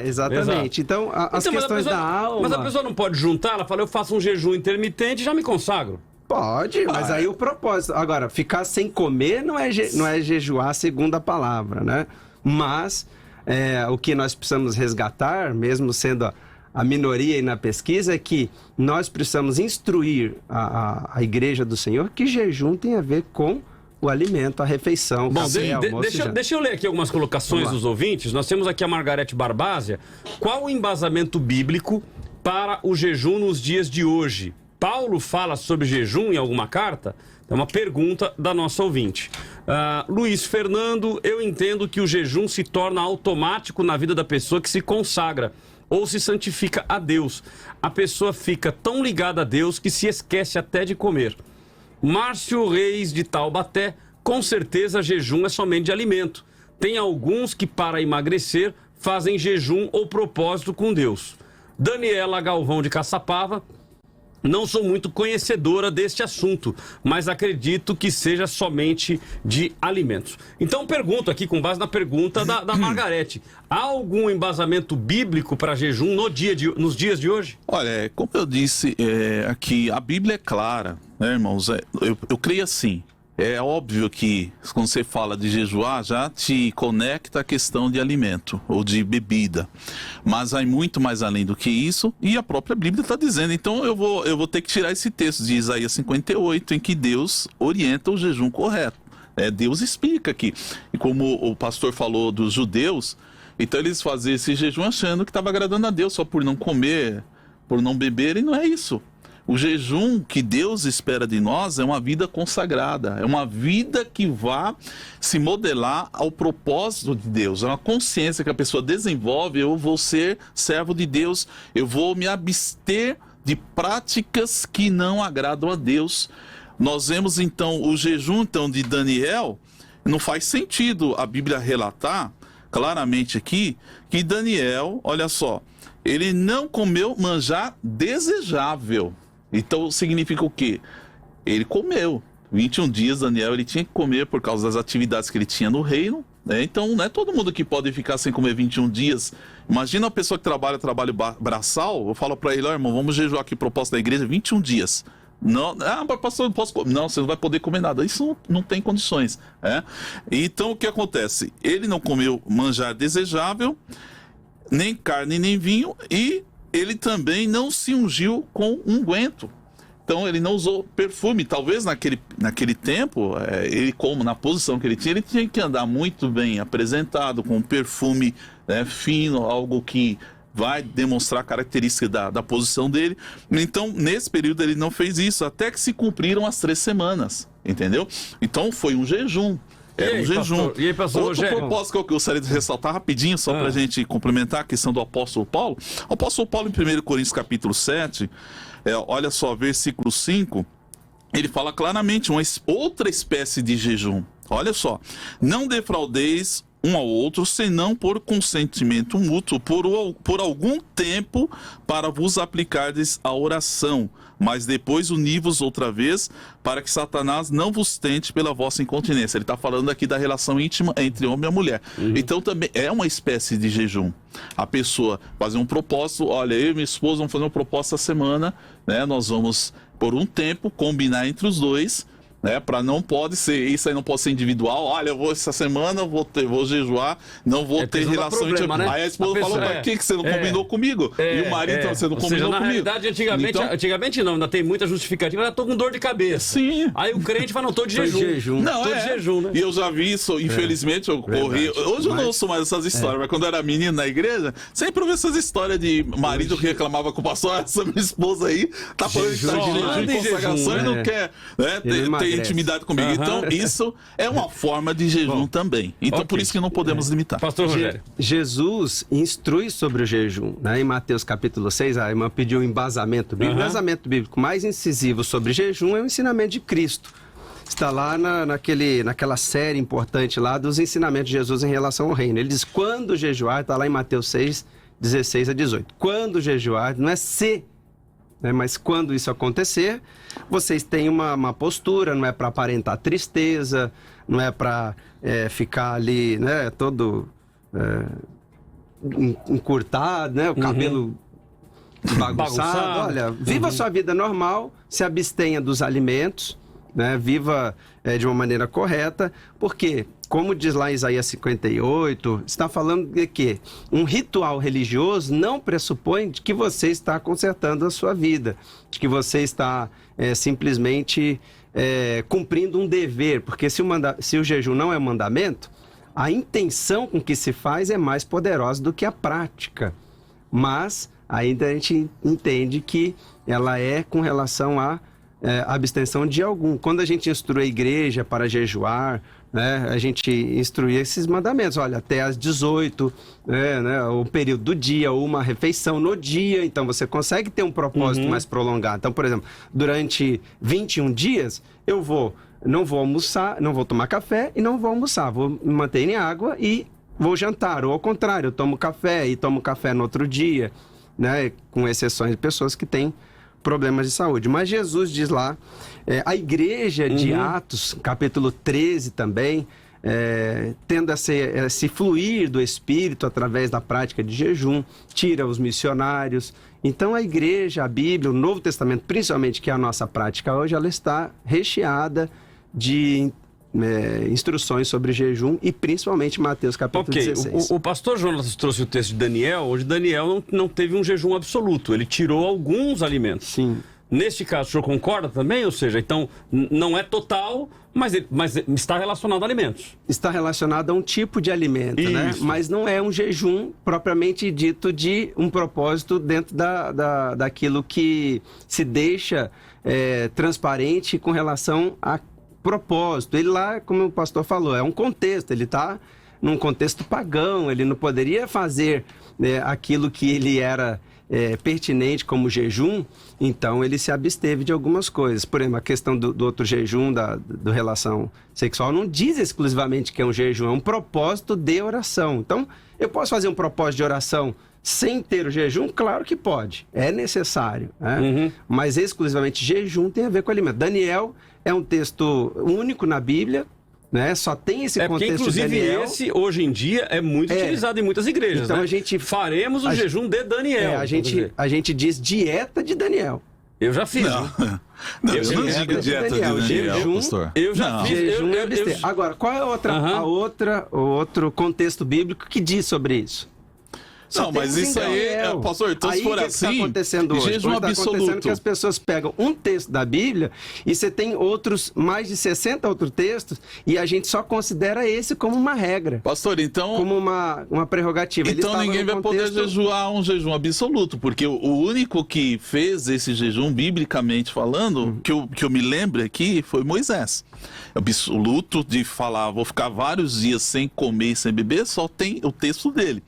Speaker 3: Exatamente. Então, as questões da alma...
Speaker 2: Mas a pessoa não pode juntar, ela fala, eu faço um jejum intermitente e já me consagro.
Speaker 3: Pode, mas aí o propósito. Agora, ficar sem comer não é jejuar segundo a palavra, né? Mas o que nós precisamos resgatar, mesmo sendo a minoria aí na pesquisa, é que nós precisamos instruir a igreja do Senhor que jejum tem a ver com o alimento, a refeição.
Speaker 2: Bom, deixa eu ler aqui algumas colocações dos ouvintes. Nós temos aqui a Margarete Barbásia. Qual o embasamento bíblico para o jejum nos dias de hoje? Paulo fala sobre jejum em alguma carta? É uma pergunta da nossa ouvinte. Luiz Fernando, eu entendo que o jejum se torna automático na vida da pessoa que se consagra ou se santifica a Deus. A pessoa fica tão ligada a Deus que se esquece até de comer. Márcio Reis de Taubaté, com certeza jejum é somente de alimento. Tem alguns que para emagrecer fazem jejum ou propósito com Deus. Daniela Galvão de Caçapava, não sou muito conhecedora deste assunto, mas acredito que seja somente de alimentos. Então pergunto aqui, com base na pergunta da Margarete, há algum embasamento bíblico para jejum nos dias de hoje?
Speaker 4: Olha, como eu disse aqui, a Bíblia é clara, né, irmãos? Eu creio assim. É óbvio que quando você fala de jejuar, já te conecta a questão de alimento ou de bebida. Mas vai muito mais além do que isso, e a própria Bíblia está dizendo. Então eu vou ter que tirar esse texto de Isaías 58, em que Deus orienta o jejum correto. Deus explica aqui. E como o pastor falou dos judeus, então eles faziam esse jejum achando que estava agradando a Deus só por não comer, por não beber, e não é isso. O jejum que Deus espera de nós é uma vida consagrada, é uma vida que vá se modelar ao propósito de Deus, é uma consciência que a pessoa desenvolve. Eu vou ser servo de Deus, eu vou me abster de práticas que não agradam a Deus. Nós vemos então o jejum de Daniel, não faz sentido a Bíblia relatar claramente aqui que Daniel, olha só, ele não comeu manjar desejável. Então significa o quê? Ele comeu. 21 dias Daniel ele tinha que comer por causa das atividades que ele tinha no reino, né? Então não é todo mundo que pode ficar sem comer 21 dias. Imagina uma pessoa que trabalho braçal, eu falo para ele, irmão, vamos jejuar aqui proposta da igreja 21 dias. Não, pastor, não posso comer. Não, você não vai poder comer nada. Isso não tem condições. Então o que acontece? Ele não comeu manjar desejável, nem carne nem vinho, e ele também não se ungiu com unguento. Então ele não usou perfume. Talvez naquele tempo, ele, como na posição que ele tinha que andar muito bem apresentado, com um perfume fino, algo que vai demonstrar a característica da posição dele. Então, nesse período, ele não fez isso, até que se cumpriram as 3 semanas, entendeu? Então, foi um jejum. Era um jejum.
Speaker 2: E aí, pastor
Speaker 4: Outro
Speaker 2: Rogério?
Speaker 4: propósito que eu gostaria de ressaltar rapidinho, só para a gente complementar a questão do apóstolo Paulo. O apóstolo Paulo, em 1 Coríntios capítulo 7, olha só, versículo 5, ele fala claramente outra espécie de jejum. Olha só, não defraudeis um ao outro, senão por consentimento mútuo, por algum tempo, para vos aplicardes a oração, mas depois uni-vos outra vez, para que Satanás não vos tente pela vossa incontinência. Ele está falando aqui da relação íntima entre homem e mulher. Então também é uma espécie de jejum. A pessoa fazer um propósito, olha, eu e minha esposa vamos fazer um propósito essa semana, nós vamos, por um tempo, combinar entre os dois, para não pode ser, isso aí não pode ser individual. Olha, eu vou essa semana, vou jejuar, não vou ter relação íntima.
Speaker 2: Né?
Speaker 4: Aí a esposa falou, mas que você não combinou comigo? E o marido, você não combinou
Speaker 2: na
Speaker 4: comigo?
Speaker 2: Realidade, antigamente não, ainda tem muita justificativa, eu tô com dor de cabeça.
Speaker 4: Sim.
Speaker 2: Aí o crente fala, não, tô de jejum. Não,
Speaker 4: tô de jejum, né? E eu já vi isso, infelizmente, eu corri. Hoje eu não ouço mais essas histórias, mas quando eu era menino na igreja, sempre ouvi essas histórias de marido que reclamava com o pastor, essa minha esposa aí tá falando que tá de jejum e consagração e não quer ter intimidade comigo. Então, isso é uma forma de jejum também. Então, por isso que não podemos limitar.
Speaker 2: Pastor Rogério.
Speaker 3: Jesus instrui sobre o jejum. Em Mateus capítulo 6, a irmã pediu um embasamento bíblico. O embasamento bíblico mais incisivo sobre jejum é o ensinamento de Cristo. Está lá naquela série importante lá dos ensinamentos de Jesus em relação ao reino. Ele diz, quando jejuar, está lá em Mateus 6, 16 a 18. Quando jejuar, não é se, mas quando isso acontecer, vocês têm uma postura, não é para aparentar tristeza, não é para ficar ali todo encurtado, o cabelo bagunçado. Olha, viva a sua vida normal, se abstenha dos alimentos, viva de uma maneira correta, porque, como diz lá em Isaías 58, está falando de que um ritual religioso não pressupõe de que você está consertando a sua vida, de que você está simplesmente cumprindo um dever, porque se o jejum não é mandamento, a intenção com que se faz é mais poderosa do que a prática, mas ainda a gente entende que ela é com relação à abstenção de algum. Quando a gente instrui a igreja para jejuar, a gente instrui esses mandamentos. Olha, até às 18, o período do dia, ou uma refeição no dia. Então, você consegue ter um propósito mais prolongado. Então, por exemplo, durante 21 dias, não vou almoçar, não vou tomar café e não vou almoçar. Vou me manter em água e vou jantar. Ou ao contrário, eu tomo café e tomo café no outro dia, com exceções de pessoas que têm problemas de saúde. Mas Jesus diz lá, a igreja de Atos, capítulo 13 também, tendo esse fluir do Espírito através da prática de jejum, tira os missionários. Então a igreja, a Bíblia, o Novo Testamento, principalmente, que é a nossa prática hoje, ela está recheada de instruções sobre jejum e principalmente Mateus capítulo 16.
Speaker 2: O pastor Jonas trouxe o texto de Daniel. Hoje Daniel não teve um jejum absoluto, ele tirou alguns alimentos.
Speaker 3: Sim.
Speaker 2: Neste caso, o senhor concorda também? Ou seja, então não é total, mas está relacionado a alimentos.
Speaker 3: Está relacionado a um tipo de alimento, mas não é um jejum propriamente dito de um propósito dentro daquilo que se deixa transparente com relação a propósito. Ele lá, como o pastor falou, é um contexto, ele está num contexto pagão, ele não poderia fazer aquilo que ele era pertinente como jejum, então ele se absteve de algumas coisas. Por exemplo, a questão do outro jejum, do relação sexual, não diz exclusivamente que é um jejum, é um propósito de oração. Então, eu posso fazer um propósito de oração sem ter o jejum? Claro que pode, é necessário, mas exclusivamente jejum tem a ver com alimento. Daniel é um texto único na Bíblia, só tem esse contexto.
Speaker 2: Inclusive,
Speaker 3: de Daniel.
Speaker 2: Esse, hoje em dia, é muito utilizado em muitas igrejas.
Speaker 3: Então,
Speaker 2: faremos o jejum de Daniel.
Speaker 3: A gente diz dieta de Daniel.
Speaker 2: Eu já fiz.
Speaker 4: Não, eu não digo dieta de Daniel,
Speaker 3: jejum,
Speaker 4: pastor.
Speaker 2: Eu já fiz.
Speaker 3: Agora, qual é o outro contexto bíblico que diz sobre isso? Só
Speaker 4: Não, mas
Speaker 3: temos
Speaker 4: isso
Speaker 3: em
Speaker 4: aí,
Speaker 3: Gamaliel.
Speaker 4: pastor, então
Speaker 3: Aí,
Speaker 4: se for
Speaker 3: que
Speaker 4: assim,
Speaker 3: que tá acontecendo hoje?
Speaker 4: jejum
Speaker 3: Hoje tá acontecendo
Speaker 4: absoluto.
Speaker 3: que as pessoas pegam um texto da Bíblia e você tem outros, mais de 60 outros textos, e a gente só considera esse como uma regra.
Speaker 4: Pastor, então...
Speaker 3: Como uma prerrogativa. Eles
Speaker 4: Então
Speaker 3: estavam
Speaker 4: ninguém
Speaker 3: no
Speaker 4: vai poder
Speaker 3: contexto-
Speaker 4: jejuar um jejum absoluto, porque o único que fez esse jejum, biblicamente falando, que eu me lembro aqui, foi Moisés. Absoluto de falar, vou ficar vários dias sem comer e sem beber, só tem o texto dele.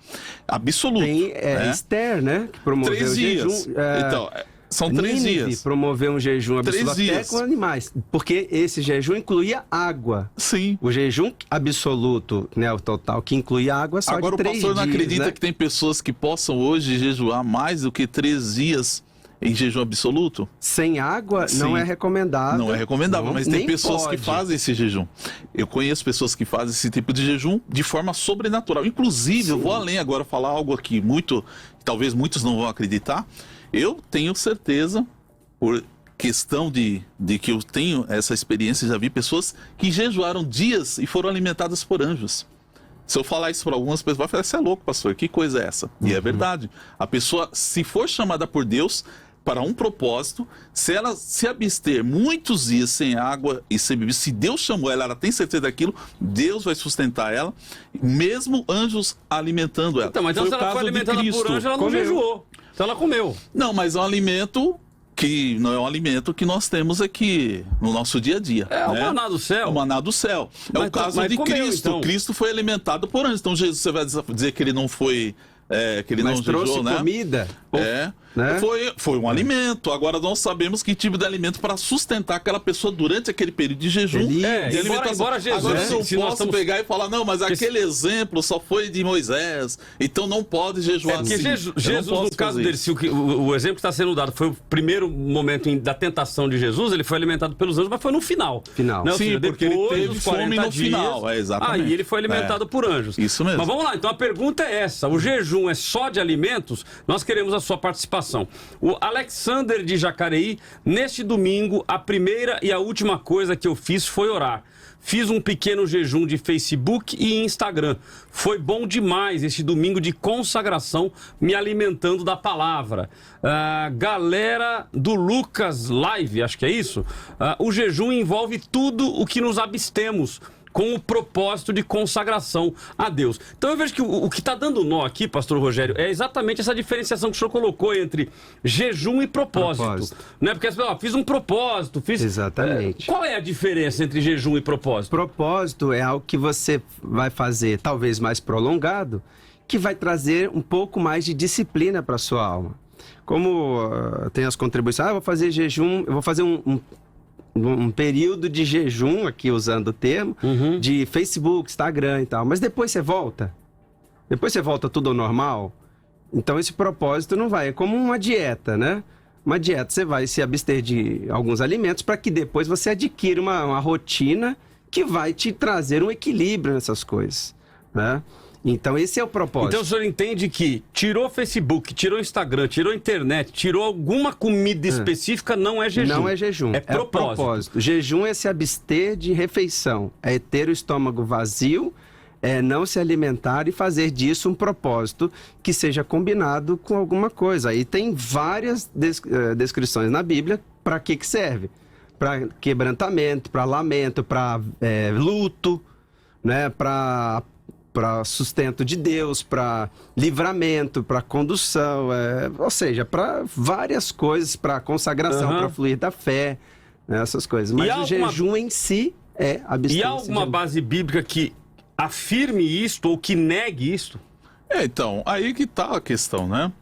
Speaker 4: Absoluto.
Speaker 3: Tem
Speaker 4: né?
Speaker 3: Esther, né? Que promoveu
Speaker 4: 3
Speaker 3: o
Speaker 4: dias.
Speaker 3: jejum.
Speaker 4: Então, são 3
Speaker 3: Nínive
Speaker 4: dias.
Speaker 3: promoveu um jejum
Speaker 4: 3
Speaker 3: absoluto até
Speaker 4: dias.
Speaker 3: com animais, porque esse jejum incluía água.
Speaker 4: Sim.
Speaker 3: O jejum absoluto, né, o total, que incluía água, só
Speaker 4: Agora
Speaker 3: de 3
Speaker 4: o pastor
Speaker 3: dias,
Speaker 4: não acredita
Speaker 3: né?
Speaker 4: que tem pessoas que possam hoje jejuar mais do que 3 dias em jejum absoluto?
Speaker 3: Sem água não
Speaker 4: Sim.
Speaker 3: é recomendável.
Speaker 4: Não é recomendável, mas tem
Speaker 3: nem
Speaker 4: pessoas
Speaker 3: pode.
Speaker 4: que fazem esse jejum. Eu conheço pessoas que fazem esse tipo de jejum de forma sobrenatural. Inclusive, eu vou além agora falar algo aqui talvez muitos não vão acreditar. Eu tenho certeza, por questão de que eu tenho essa experiência, já vi pessoas que jejuaram dias e foram alimentadas por anjos. Se eu falar isso para algumas pessoas, vai falar, você é louco, pastor, que coisa é essa? E é verdade. A pessoa, se for chamada por Deus para um propósito, se ela se abster muitos dias sem água e sem bebida, se Deus chamou ela, ela tem certeza daquilo, Deus vai sustentar ela, mesmo anjos alimentando ela.
Speaker 2: Então, mas então,
Speaker 4: Foi
Speaker 2: se
Speaker 4: o
Speaker 2: ela
Speaker 4: caso
Speaker 2: foi
Speaker 4: de
Speaker 2: alimentada por
Speaker 4: Cristo.
Speaker 2: anjo, ela não
Speaker 3: Comeu.
Speaker 2: jejuou. Então ela comeu.
Speaker 4: Não, mas é um alimento que não é um alimento que nós temos aqui no nosso dia a dia.
Speaker 2: É o maná do céu.
Speaker 4: O maná do céu. É
Speaker 2: Mas
Speaker 4: o caso
Speaker 2: mas
Speaker 4: de
Speaker 2: comeu,
Speaker 4: Cristo.
Speaker 2: então.
Speaker 4: Cristo foi alimentado por anjos. Então Jesus, você vai dizer que ele não foi... que ele
Speaker 3: Mas
Speaker 4: não
Speaker 3: trouxe
Speaker 4: jejuou, né?
Speaker 3: comida. Né?
Speaker 4: Foi um alimento. Agora nós sabemos que tipo de alimento para sustentar aquela pessoa durante aquele período de jejum.
Speaker 3: Delícia.
Speaker 4: De
Speaker 2: embora
Speaker 4: alimentação.
Speaker 2: Jesus,
Speaker 4: Agora
Speaker 2: né?
Speaker 4: se eu
Speaker 2: Se nós
Speaker 4: posso
Speaker 2: estamos-
Speaker 4: pegar e falar, não, mas aquele exemplo só foi de Moisés, então não pode jejuar
Speaker 2: Porque
Speaker 4: assim.
Speaker 2: Jesus,
Speaker 4: Eu não posso
Speaker 2: no caso
Speaker 4: fazer
Speaker 2: dele,
Speaker 4: isso.
Speaker 2: se o exemplo que está sendo dado foi o primeiro momento da tentação de Jesus, ele foi alimentado pelos anjos, mas foi no final.
Speaker 3: Final.
Speaker 2: Né? Ou
Speaker 4: Sim,
Speaker 2: seja,
Speaker 4: porque ele
Speaker 2: depois
Speaker 4: teve
Speaker 2: dos
Speaker 4: fome
Speaker 2: 40
Speaker 4: no final, exatamente.
Speaker 2: Aí ele foi alimentado por anjos.
Speaker 4: Isso mesmo.
Speaker 2: Mas vamos lá, então a pergunta é essa: o jejum é só de alimentos? Nós queremos a sua participação. O Alexander de Jacareí, neste domingo, a primeira e a última coisa que eu fiz foi orar. Fiz um pequeno jejum de Facebook e Instagram. Foi bom demais esse domingo de consagração, me alimentando da palavra. Galera do Lucas Live, acho que é isso. O jejum envolve tudo o que nos abstemos, com o propósito de consagração a Deus. Então eu vejo que o que está dando nó aqui, pastor Rogério, é exatamente essa diferenciação que o senhor colocou entre jejum e propósito. Né? Porque as pessoas, fiz um propósito, fiz...
Speaker 3: Exatamente.
Speaker 2: Qual é a diferença entre jejum e propósito?
Speaker 3: Propósito é algo que você vai fazer, talvez mais prolongado, que vai trazer um pouco mais de disciplina para sua alma. Como tem as contribuições, eu vou fazer jejum, eu vou fazer um período de jejum, aqui usando o termo, de Facebook, Instagram e tal. Mas depois você volta. Depois você volta tudo ao normal. Então esse propósito não vai. É como uma dieta, né? Uma dieta, você vai se abster de alguns alimentos para que depois você adquira uma rotina que vai te trazer um equilíbrio nessas coisas, né? Então esse é o propósito.
Speaker 2: Então o senhor entende que tirou Facebook, tirou Instagram, tirou internet, tirou alguma comida específica, não é jejum.
Speaker 3: Não é jejum.
Speaker 2: É propósito.
Speaker 3: Jejum é se abster de refeição. É ter o estômago vazio, é não se alimentar e fazer disso um propósito que seja combinado com alguma coisa. Aí tem várias descrições na Bíblia para que serve. Para quebrantamento, para lamento, para luto, né? Para sustento de Deus, para livramento, para condução, ou seja, para várias coisas, para consagração, para fluir da fé, né, essas coisas. Mas o jejum em si é abstência.
Speaker 2: E há alguma base bíblica que afirme isto ou que negue isto?
Speaker 4: Então, aí que está a questão, né?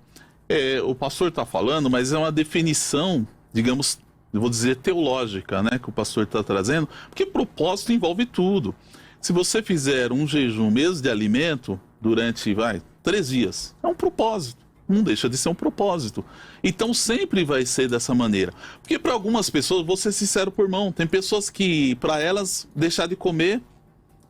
Speaker 4: O pastor está falando, mas é uma definição, digamos, eu vou dizer teológica, né, que o pastor está trazendo, porque propósito envolve tudo. Se você fizer um jejum mesmo de alimento durante, 3 dias, é um propósito. Não deixa de ser um propósito. Então sempre vai ser dessa maneira. Porque para algumas pessoas, vou ser sincero por mão, tem pessoas que para elas deixar de comer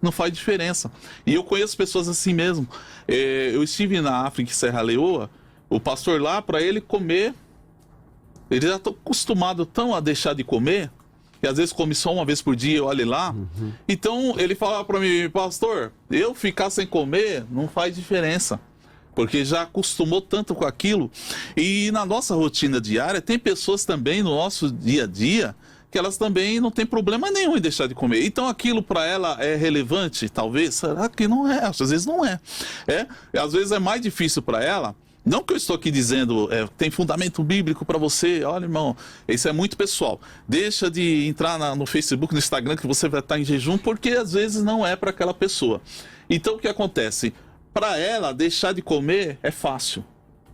Speaker 4: não faz diferença. E eu conheço pessoas assim mesmo. Eu estive na África, em Serra Leoa, o pastor lá, para ele comer, ele já está acostumado tão a deixar de comer, que às vezes come só uma vez por dia, olhe lá. Então ele falava para mim, pastor, eu ficar sem comer não faz diferença. porque já acostumou tanto com aquilo. E na nossa rotina diária, tem pessoas também no nosso dia a dia que elas também não têm problema nenhum em deixar de comer. Então aquilo para ela é relevante, talvez? Será que não é? Às vezes não é. Às vezes é mais difícil para ela. Não que eu estou aqui dizendo, tem fundamento bíblico para você, olha, irmão, isso é muito pessoal. Deixa de entrar no Facebook, no Instagram, que você vai estar em jejum, porque às vezes não é para aquela pessoa. Então o que acontece? Para ela, deixar de comer é fácil.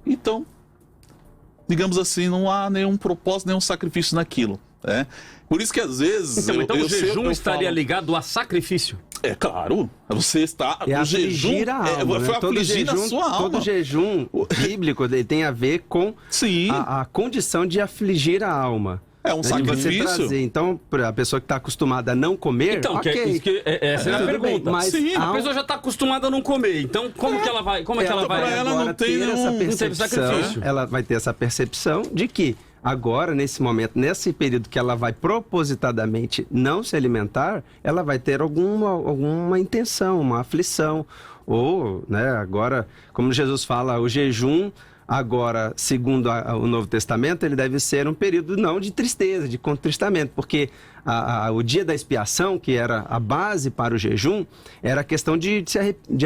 Speaker 4: Então, digamos assim, não há nenhum propósito, nenhum sacrifício naquilo. Por isso que às vezes...
Speaker 2: Então o jejum estaria ligado a sacrifício?
Speaker 4: É claro, você está...
Speaker 3: É
Speaker 4: o jejum
Speaker 3: a alma,
Speaker 4: foi
Speaker 3: né?
Speaker 4: afligir a sua alma.
Speaker 3: Todo jejum bíblico ele tem a ver com a condição de afligir a alma.
Speaker 4: É um sacrifício.
Speaker 3: Então, para a pessoa que está acostumada a não comer,
Speaker 2: então,
Speaker 3: ok.
Speaker 2: Essa é a pergunta.
Speaker 3: Mas
Speaker 2: a pessoa já está acostumada a não comer. Então, como que ela vai? Como é que ela vai?
Speaker 4: Ela não tem
Speaker 3: essa percepção. Ela vai ter essa percepção de que agora, nesse momento, nesse período que ela vai propositadamente não se alimentar, ela vai ter alguma intenção, uma aflição. Ou, né, agora, como Jesus fala, o jejum... Agora, segundo o Novo Testamento, ele deve ser um período não de tristeza, de contristamento, porque o dia da expiação, que era a base para o jejum, era a questão de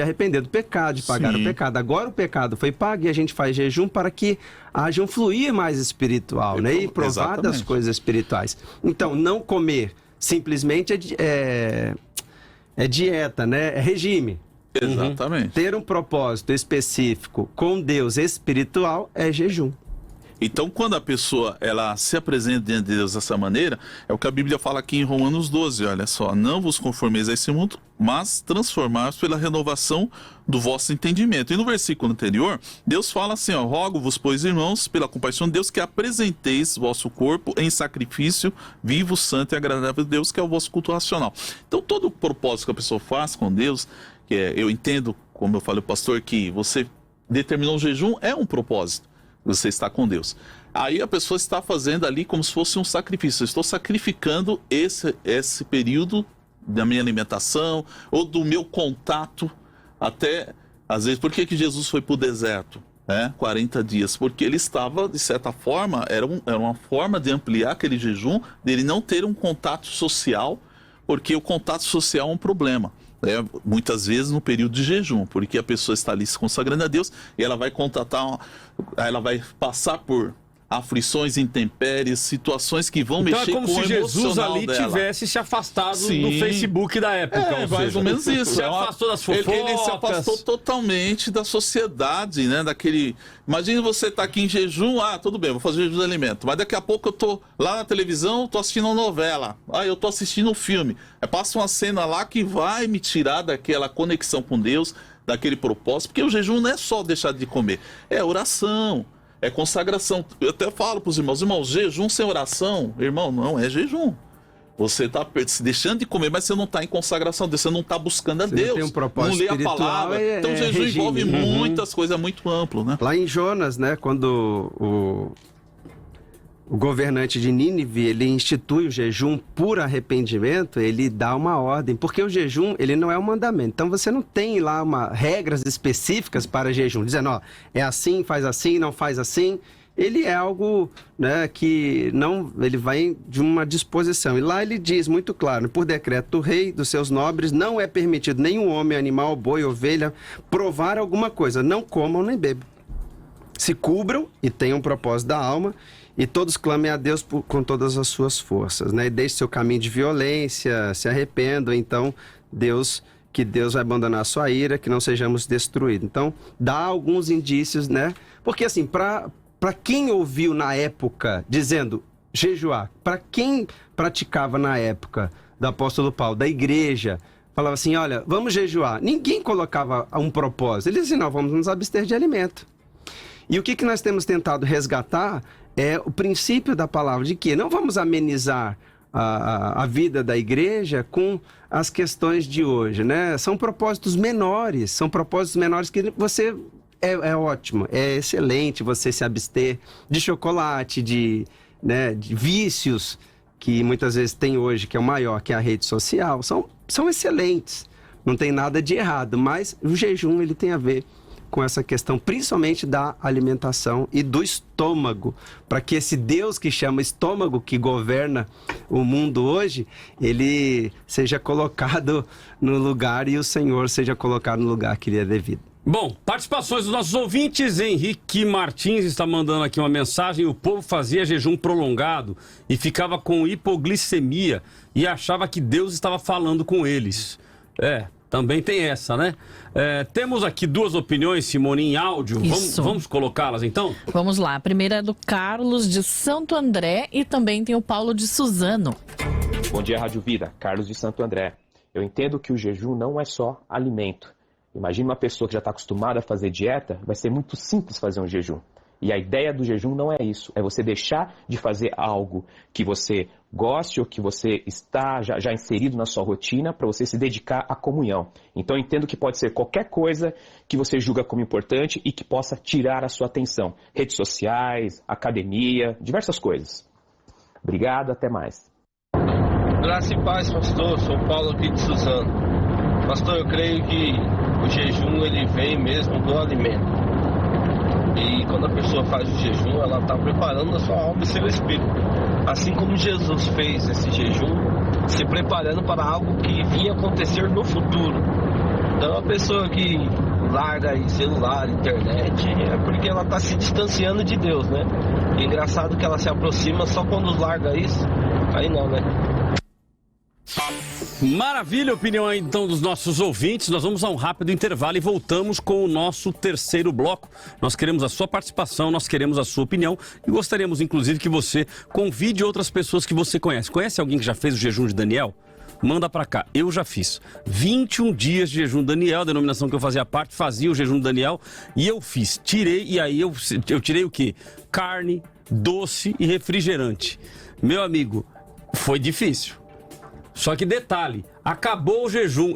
Speaker 3: arrepender do pecado, de pagar o pecado. Agora o pecado foi pago e a gente faz jejum para que haja um fluir mais espiritual, né? E provar das coisas espirituais. Então, não comer simplesmente é dieta, né? É regime.
Speaker 4: Exatamente.
Speaker 3: Ter um propósito específico com Deus espiritual é jejum.
Speaker 4: Então, quando a pessoa ela se apresenta diante de Deus dessa maneira, é o que a Bíblia fala aqui em Romanos 12, olha só, não vos conformeis a esse mundo, mas transformar-vos pela renovação do vosso entendimento. E no versículo anterior, Deus fala assim, ó, rogo-vos, pois, irmãos, pela compaixão de Deus, que apresenteis vosso corpo em sacrifício vivo, santo e agradável a Deus, que é o vosso culto racional. Então, todo o propósito que a pessoa faz com Deus, eu entendo, como eu falei ao pastor, que você determinou um jejum, é um propósito, você está com Deus. Aí a pessoa está fazendo ali como se fosse um sacrifício, eu estou sacrificando esse período da minha alimentação, ou do meu contato, até, às vezes, por que Jesus foi para o deserto? 40 dias, porque ele estava, de certa forma, era uma forma de ampliar aquele jejum, dele não ter um contato social, porque o contato social é um problema. Muitas vezes no período de jejum, porque a pessoa está ali se consagrando a Deus e ela vai ela vai passar por aflições, intempéries, situações que vão mexer com o emocional dela.
Speaker 2: Então é como se Jesus ali tivesse se afastado do Facebook da época.
Speaker 4: Mais ou menos isso.
Speaker 2: Se afastou das fofocas.
Speaker 4: Ele se afastou totalmente da sociedade, né? Imagina você estar aqui em jejum, tudo bem, vou fazer jejum de alimento, mas daqui a pouco eu tô lá na televisão, tô assistindo uma novela, eu tô assistindo um filme, passa uma cena lá que vai me tirar daquela conexão com Deus, daquele propósito, porque o jejum não é só deixar de comer, é oração, é consagração. Eu até falo para os irmãos, jejum sem oração, irmão, não é jejum. Você está se deixando de comer, mas você não está em consagração, você não está buscando a Deus. Não tem um propósito não lê a palavra. Então o jejum envolve muitas coisas, é muito amplo, né?
Speaker 3: Lá em Jonas, né, quando o governante de Nínive, ele institui o jejum por arrependimento, ele dá uma ordem, porque o jejum, ele não é um mandamento. Então você não tem lá regras específicas para jejum, dizendo, é assim, faz assim, não faz assim. Ele é algo, né, que não, ele vai de uma disposição. E lá ele diz muito claro, por decreto do rei, dos seus nobres, não é permitido nenhum homem, animal, boi, ovelha, provar alguma coisa. Não comam nem bebam. Se cubram e tenham um propósito da alma, e todos clamem a Deus com todas as suas forças, né? E deixe seu caminho de violência, se arrependam, então que Deus vai abandonar a sua ira, que não sejamos destruídos. Então, dá alguns indícios, né? Porque assim, para quem ouviu na época dizendo jejuar, para quem praticava na época do apóstolo Paulo, da igreja, falava assim, olha, vamos jejuar. Ninguém colocava um propósito. Ele dizia, não, vamos nos abster de alimento. E o que nós temos tentado resgatar é o princípio da palavra de que não vamos amenizar a vida da igreja com as questões de hoje, né? São propósitos menores que você... É ótimo, é excelente você se abster de chocolate, de vícios que muitas vezes tem hoje, que é o maior, que é a rede social. São excelentes, não tem nada de errado, mas o jejum ele tem a ver com essa questão, principalmente da alimentação e do estômago, para que esse Deus que chama estômago, que governa o mundo hoje, ele seja colocado no lugar e o Senhor seja colocado no lugar que lhe é devido.
Speaker 2: Bom, participações dos nossos ouvintes. Henrique Martins está mandando aqui uma mensagem. O povo fazia jejum prolongado e ficava com hipoglicemia e achava que Deus estava falando com eles. Também tem essa, né? Temos aqui duas opiniões, Simone, em áudio. Vamos colocá-las, então?
Speaker 1: Vamos lá. A primeira é do Carlos de Santo André e também tem o Paulo de Suzano.
Speaker 12: Bom dia, Rádio Vida. Carlos de Santo André. Eu entendo que o jejum não é só alimento. Imagina uma pessoa que já está acostumada a fazer dieta, vai ser muito simples fazer um jejum. E a ideia do jejum não é isso, é você deixar de fazer algo que você goste ou que você está já inserido na sua rotina para você se dedicar à comunhão. Então eu entendo que pode ser qualquer coisa que você julga como importante e que possa tirar a sua atenção. Redes sociais, academia, diversas coisas. Obrigado, até mais.
Speaker 13: Graça e paz, pastor. Sou Paulo aqui de Suzano. Pastor, eu creio que o jejum ele vem mesmo do alimento. E quando a pessoa faz o jejum, ela está preparando a sua alma e seu espírito. Assim como Jesus fez esse jejum, se preparando para algo que vinha acontecer no futuro. Então a pessoa que larga aí celular, internet, é porque ela está se distanciando de Deus, né? E engraçado que ela se aproxima só quando larga isso. Aí não, né?
Speaker 2: Maravilha, opinião aí então dos nossos ouvintes. Nós vamos a um rápido intervalo e voltamos com o nosso terceiro bloco. Nós queremos a sua participação, nós queremos a sua opinião e gostaríamos inclusive que você convide outras pessoas que você conhece. Conhece alguém que já fez o jejum de Daniel? Manda pra cá, eu já fiz 21 dias de jejum de Daniel, a denominação que eu fazia parte, fazia o jejum de Daniel e eu fiz, tirei, e aí eu tirei o quê? Carne, doce e refrigerante. Meu amigo, foi difícil. Só que detalhe, acabou o jejum,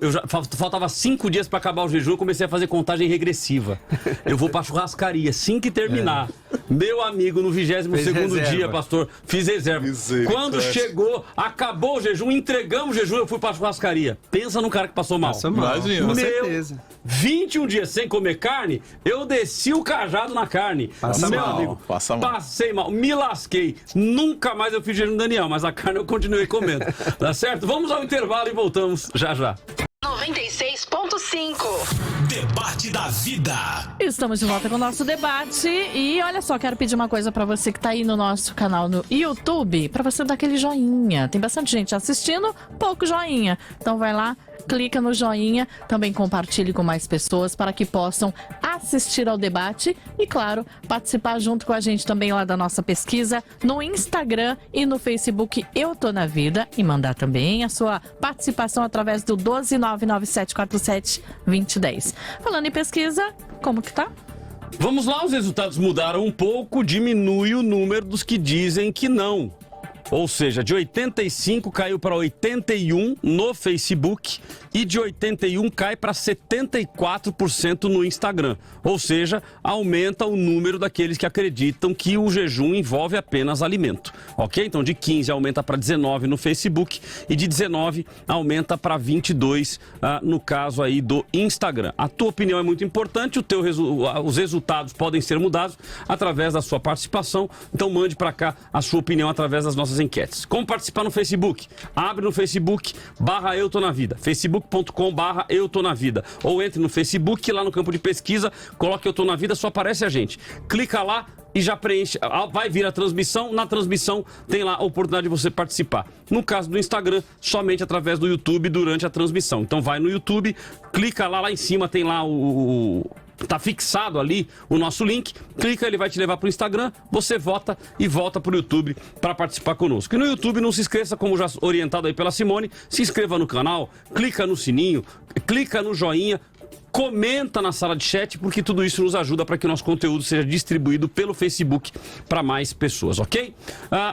Speaker 2: faltava 5 dias para acabar o jejum, eu comecei a fazer contagem regressiva. Eu vou pra churrascaria, assim que terminar. Meu amigo, no 22º dia, pastor, fiz reserva. Quando chegou, acabou o jejum, entregamos o jejum, eu fui pra churrascaria. Pensa num cara que passou mal.
Speaker 3: Passou mal, com certeza.
Speaker 2: 21 dias sem comer carne, eu desci o cajado na carne. Amigo, passei mal, me lasquei. Nunca mais eu fiz jejum Daniel, mas a carne eu continuei comendo. Tá certo? Vamos ao intervalo e voltamos já.
Speaker 7: 96.5
Speaker 6: Debate da Vida.
Speaker 1: Estamos de volta com o nosso debate e olha só, quero pedir uma coisa pra você que tá aí no nosso canal no YouTube, pra você dar aquele joinha. Tem bastante gente assistindo, pouco joinha. Então vai lá, clica no joinha, também compartilhe com mais pessoas para que possam assistir ao debate e, claro, participar junto com a gente também lá da nossa pesquisa no Instagram e no Facebook Eu Tô Na Vida e mandar também a sua participação através do 12997472010. Falando em pesquisa, como que tá?
Speaker 2: Vamos lá, os resultados mudaram um pouco, diminui o número dos que dizem que não. Ou seja, de 85 caiu para 81 no Facebook e de 81 cai para 74% no Instagram. Ou seja, aumenta o número daqueles que acreditam que o jejum envolve apenas alimento. Ok? Então de 15 aumenta para 19 no Facebook e de 19 aumenta para 22 no caso aí do Instagram. A tua opinião é muito importante, os resultados podem ser mudados através da sua participação. Então mande para cá a sua opinião através das nossas enquetes. Como participar no Facebook? Abre no Facebook /Eu Tô Na Vida, facebook.com/Eu Tô Na Vida, ou entre no Facebook, lá no campo de pesquisa, coloque Eu Tô Na Vida, só aparece a gente. Clica lá e já preenche, vai vir a transmissão, na transmissão tem lá a oportunidade de você participar. No caso do Instagram, somente através do YouTube durante a transmissão. Então vai no YouTube, clica lá em cima tem lá tá fixado ali o nosso link, clica, ele vai te levar para o Instagram, você vota e volta para o YouTube para participar conosco. E no YouTube não se esqueça, como já orientado aí pela Simone, se inscreva no canal, clica no sininho, clica no joinha, comenta na sala de chat, porque tudo isso nos ajuda para que o nosso conteúdo seja distribuído pelo Facebook para mais pessoas, ok?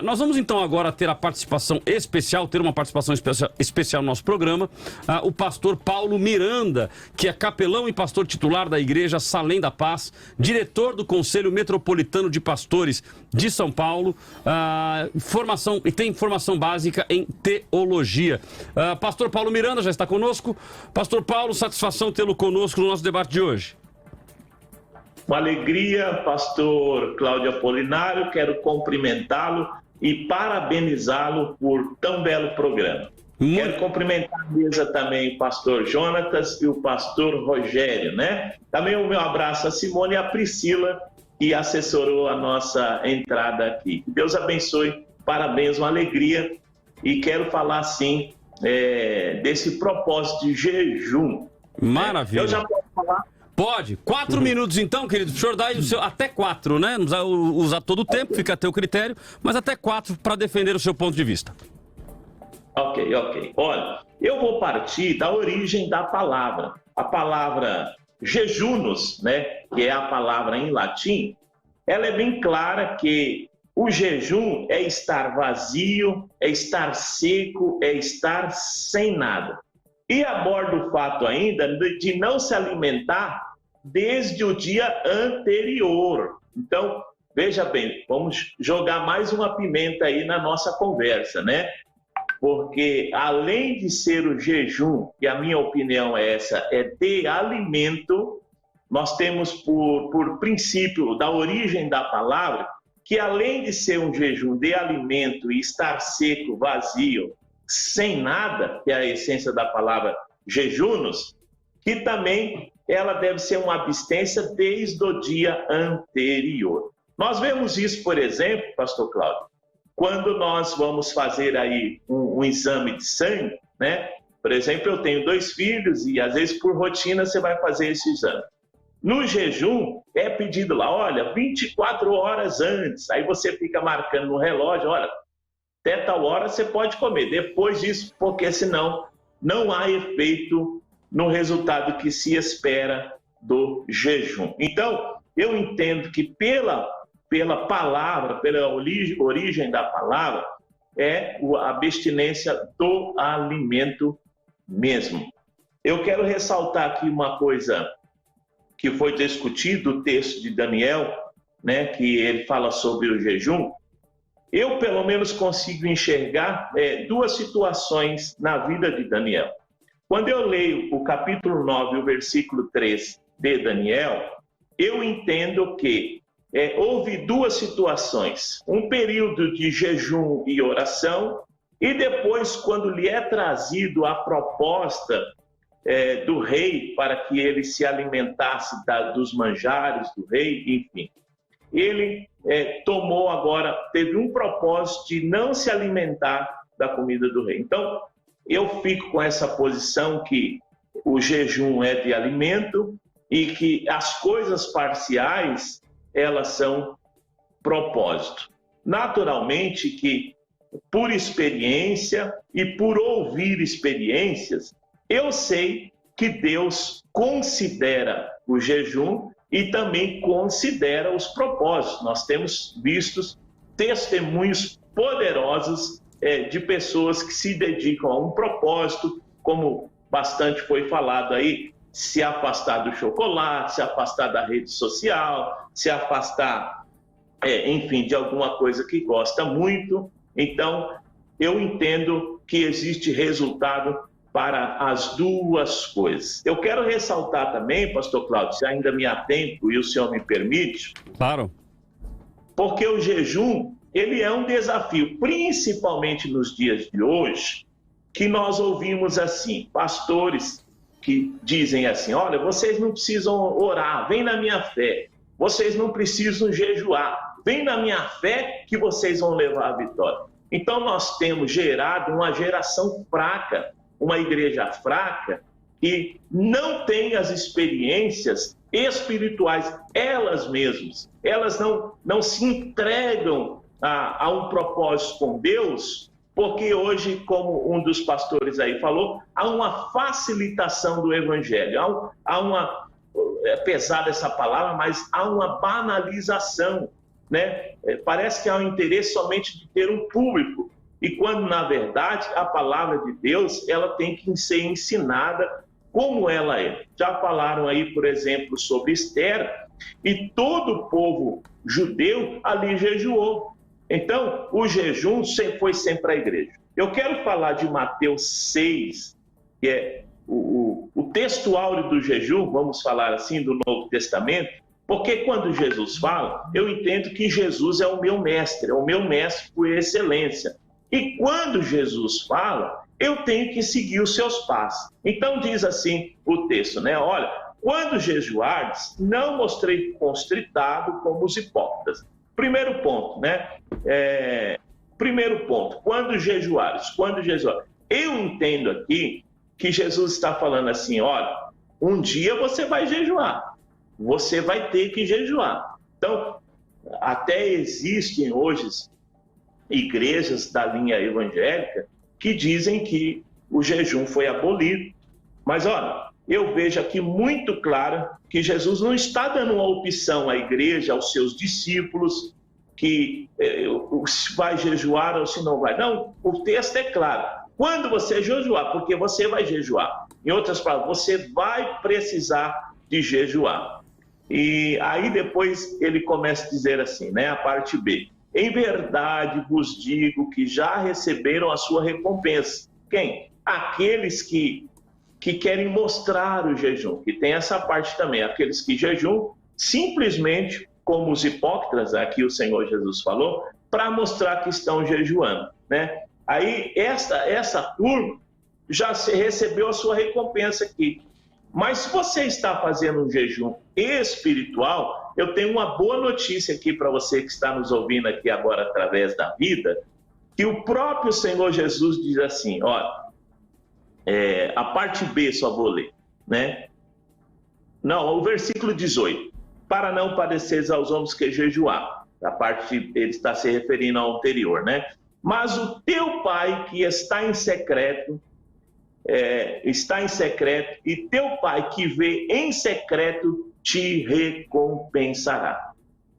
Speaker 2: Nós vamos então agora ter uma participação especial no nosso programa, o pastor Paulo Miranda, que é capelão e pastor titular da igreja Salém da Paz, diretor do Conselho Metropolitano de Pastores de São Paulo, e tem formação básica em teologia. Pastor Paulo Miranda já está conosco. Pastor Paulo, satisfação tê-lo conosco no nosso debate de hoje.
Speaker 14: Uma alegria, pastor Cláudio Apolinário, quero cumprimentá-lo e parabenizá-lo por tão belo programa. Quero cumprimentar a mesa também o pastor Jonatas e o pastor Rogério, né? Também o meu abraço a Simone e a Priscila, que assessorou a nossa entrada aqui. Que Deus abençoe, parabéns, uma alegria. E quero falar, sim, desse propósito de jejum.
Speaker 2: Maravilha.
Speaker 14: Eu já posso falar?
Speaker 2: Pode. 4 minutos então, querido. O senhor dá aí até 4, né? Não precisa usar todo o tempo, fica a teu critério, mas até 4 para defender o seu ponto de vista.
Speaker 14: Ok. Olha, eu vou partir da origem da palavra. A palavra jejunus, né, que é a palavra em latim, ela é bem clara que o jejum é estar vazio, é estar seco, é estar sem nada. E aborda o fato ainda de não se alimentar desde o dia anterior. Então, veja bem, vamos jogar mais uma pimenta aí na nossa conversa, né? Porque além de ser o jejum, e a minha opinião é essa, é de alimento, nós temos por princípio da origem da palavra, que além de ser um jejum de alimento e estar seco, vazio, sem nada, que é a essência da palavra jejunos, que também ela deve ser uma abstência desde o dia anterior. Nós vemos isso, por exemplo, pastor Cláudio, quando nós vamos fazer aí um exame de sangue, né? Por exemplo, eu tenho 2 filhos e às vezes por rotina você vai fazer esse exame. No jejum é pedido lá, olha, 24 horas antes, aí você fica marcando no relógio, olha, até tal hora você pode comer, depois disso, porque senão não há efeito no resultado que se espera do jejum. Então, eu entendo que pela palavra, pela origem da palavra, é a abstinência do alimento mesmo. Eu quero ressaltar aqui uma coisa que foi discutido, o texto de Daniel, né, que ele fala sobre o jejum. Eu, pelo menos, consigo enxergar 2 situações na vida de Daniel. Quando eu leio o capítulo 9, o versículo 3 de Daniel, eu entendo que houve 2 situações. Um período de jejum e oração, e depois, quando lhe é trazido a proposta do rei para que ele se alimentasse dos manjares do rei, enfim. Ele tomou agora, teve um propósito de não se alimentar da comida do rei. Então, eu fico com essa posição que o jejum é de alimento e que as coisas parciais, elas são propósito. Naturalmente que, por experiência e por ouvir experiências, eu sei que Deus considera o jejum e também considera os propósitos. Nós temos visto testemunhos poderosos de pessoas que se dedicam a um propósito, como bastante foi falado aí, se afastar do chocolate, se afastar da rede social, se afastar, enfim, de alguma coisa que gosta muito. Então, eu entendo que existe resultado para as 2 coisas. Eu quero ressaltar também, pastor Cláudio, se ainda me há tempo e o senhor me permite.
Speaker 2: Claro.
Speaker 14: Porque o jejum, ele é um desafio, principalmente nos dias de hoje, que nós ouvimos assim, pastores que dizem assim, olha, vocês não precisam orar, vem na minha fé. Vocês não precisam jejuar, vem na minha fé que vocês vão levar a vitória. Então nós temos gerado uma geração fraca, uma igreja fraca, que não tem as experiências espirituais, elas mesmas. Elas não se entregam a um propósito com Deus, porque hoje, como um dos pastores aí falou, há uma facilitação do evangelho, há uma, é pesada essa palavra, mas há uma banalização, né? Parece que há um interesse somente de ter um público, e quando, na verdade, a palavra de Deus, ela tem que ser ensinada como ela é. Já falaram aí, por exemplo, sobre Esther, e todo o povo judeu ali jejuou. Então, o jejum foi sempre a igreja. Eu quero falar de Mateus 6, que é o texto áureo do jejum, vamos falar assim, do Novo Testamento, Porque quando Jesus fala, eu entendo que Jesus é o meu mestre por excelência. E quando Jesus fala, eu tenho que seguir os seus passos. Então diz assim o texto, né? Olha, quando jejuardes, não mostrei constritado como os hipócritas. Primeiro ponto, né? Primeiro ponto, quando jejuares. Eu entendo aqui que Jesus está falando assim, olha, um dia você vai jejuar, você vai ter que jejuar. Então, até existem hoje igrejas da linha evangélica que dizem que o jejum foi abolido. Mas olha, eu vejo aqui muito claro que Jesus não está dando uma opção à igreja, aos seus discípulos, que vai jejuar ou se não vai. Não, o texto é claro. Quando você jejuar, porque você vai jejuar. Em outras palavras, você vai precisar de jejuar. E aí depois ele começa a dizer assim, né, a parte B. Em verdade vos digo que já receberam a sua recompensa. Quem? Aqueles que querem mostrar o jejum, que tem essa parte também. Aqueles que jejuam simplesmente, como os hipócritas, aqui o Senhor Jesus falou, para mostrar que estão jejuando, né? Aí essa turma já recebeu a sua recompensa aqui. Mas se você está fazendo um jejum espiritual, eu tenho uma boa notícia aqui para você que está nos ouvindo aqui agora através da vida, que o próprio Senhor Jesus diz assim, olha, a parte B só vou ler, né? Não, o versículo 18. Para não pareceres aos homens que jejuar. A parte, ele está se referindo ao anterior, né? Mas o teu pai que está em secreto, e teu pai que vê em secreto te recompensará.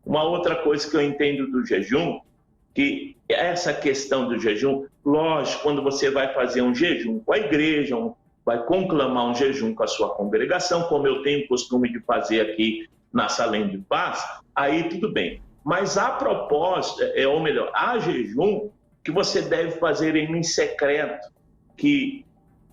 Speaker 14: Uma outra coisa que eu entendo do jejum, que essa questão do jejum, lógico, quando você vai fazer um jejum com a igreja, vai conclamar um jejum com a sua congregação, como eu tenho costume de fazer aqui na Salém de Paz, aí tudo bem. Mas a proposta, ou melhor, há jejum que você deve fazer em secreto, que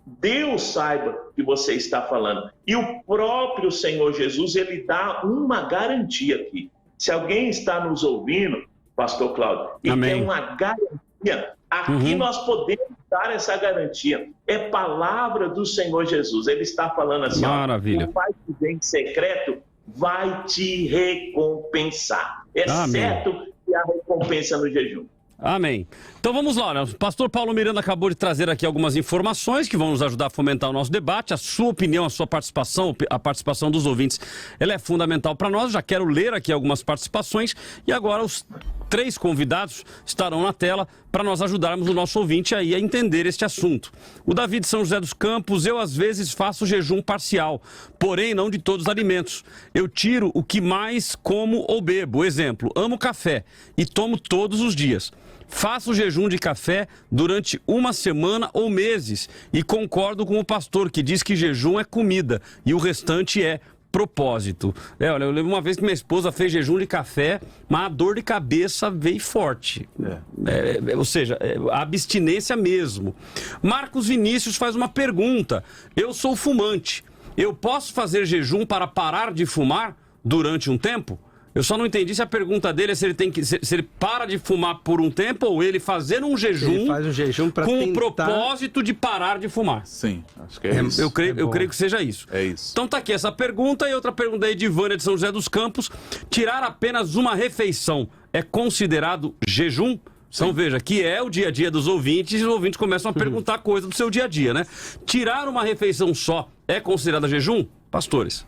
Speaker 14: Deus saiba que você está falando. E o próprio Senhor Jesus, ele dá uma garantia aqui. Se alguém está nos ouvindo, Pastor Cláudio, e tem uma garantia, aqui nós podemos dar essa garantia. É palavra do Senhor Jesus. Ele está falando assim,
Speaker 2: maravilha.
Speaker 14: O Pai que vem em secreto vai te recompensar. Exceto que a recompensa no jejum.
Speaker 2: Amém. Então vamos lá, né? O pastor Paulo Miranda acabou de trazer aqui algumas informações que vão nos ajudar a fomentar o nosso debate. A sua opinião, a sua participação, a participação dos ouvintes, ela é fundamental para nós. Já quero ler aqui algumas participações e agora os 3 convidados estarão na tela para nós ajudarmos o nosso ouvinte aí a entender este assunto. O Davi de São José dos Campos: eu às vezes faço jejum parcial, porém não de todos os alimentos. Eu tiro o que mais como ou bebo. Exemplo, amo café e tomo todos os dias. Faço jejum de café durante uma semana ou meses e concordo com o pastor que diz que jejum é comida e o restante é propósito. Olha, eu lembro uma vez que minha esposa fez jejum de café, mas a dor de cabeça veio forte. Ou seja, a abstinência mesmo. Marcos Vinícius faz uma pergunta. Eu sou fumante. Eu posso fazer jejum para parar de fumar durante um tempo? Eu só não entendi se a pergunta dele é se ele para de fumar por um tempo ou ele fazer um jejum,
Speaker 3: ele faz um jejum pra
Speaker 2: com
Speaker 3: tentar...
Speaker 2: o propósito de parar de fumar.
Speaker 4: Sim, acho que é isso.
Speaker 2: Eu creio que seja isso.
Speaker 4: É isso.
Speaker 2: Então tá aqui essa pergunta e outra pergunta aí de Vânia de São José dos Campos. Tirar apenas uma refeição é considerado jejum? Então veja, que é o dia a dia dos ouvintes e os ouvintes começam a perguntar coisa do seu dia a dia, né? Tirar uma refeição só é considerada jejum? Pastores.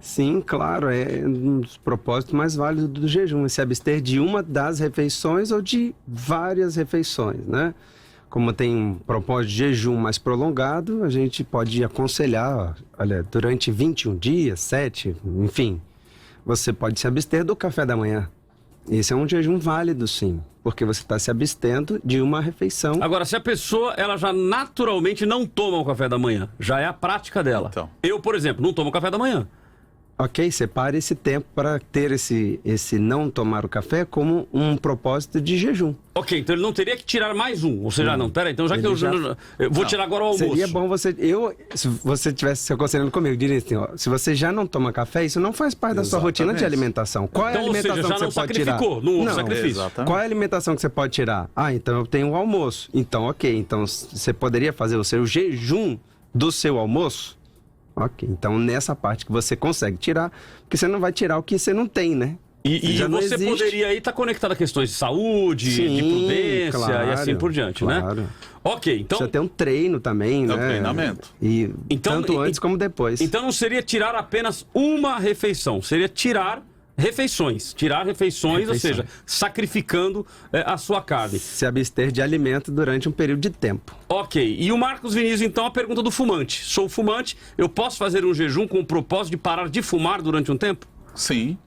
Speaker 3: Sim, claro, é um dos propósitos mais válidos do jejum, é se abster de uma das refeições ou de várias refeições, né? Como tem um propósito de jejum mais prolongado, a gente pode aconselhar, olha, durante 21 dias, 7, enfim, você pode se abster do café da manhã. Esse é um jejum válido, sim, porque você está se abstendo de uma refeição.
Speaker 2: Agora, se a pessoa, ela já naturalmente não toma o café da manhã, já é a prática dela.
Speaker 4: Então.
Speaker 2: Eu, por exemplo, não tomo café da manhã.
Speaker 3: Ok, separe esse tempo para ter esse não tomar o café como um propósito de jejum.
Speaker 2: Ok, então ele não teria que tirar mais um. Ou seja, não, peraí, então já que eu vou tirar agora o almoço.
Speaker 3: Seria bom se você estivesse se aconselhando comigo, diria assim, ó, se você já não toma café, isso não faz parte da sua rotina de alimentação. Qual é a alimentação que você pode tirar?
Speaker 2: Não houve sacrifício.
Speaker 3: Qual é a alimentação que você pode tirar? Ah, então eu tenho o almoço. Então, ok, então você poderia fazer o seu jejum do seu almoço? Ok, então nessa parte que você consegue tirar, porque você não vai tirar o que você não tem, né?
Speaker 2: E você poderia aí estar conectado a questões de saúde, de prudência, claro, e assim por diante, né? Ok, então...
Speaker 3: Precisa ter um treino também, né?
Speaker 4: É um treinamento.
Speaker 3: E tanto antes como depois.
Speaker 2: Então não seria tirar apenas uma refeição, seria tirar refeições, ou seja, sacrificando a sua carne.
Speaker 3: Se abster de alimento durante um período de tempo.
Speaker 2: Ok, e o Marcos Vinícius, então, a pergunta do fumante. Sou fumante, eu posso fazer um jejum com o propósito de parar de fumar durante um tempo?
Speaker 4: Sim,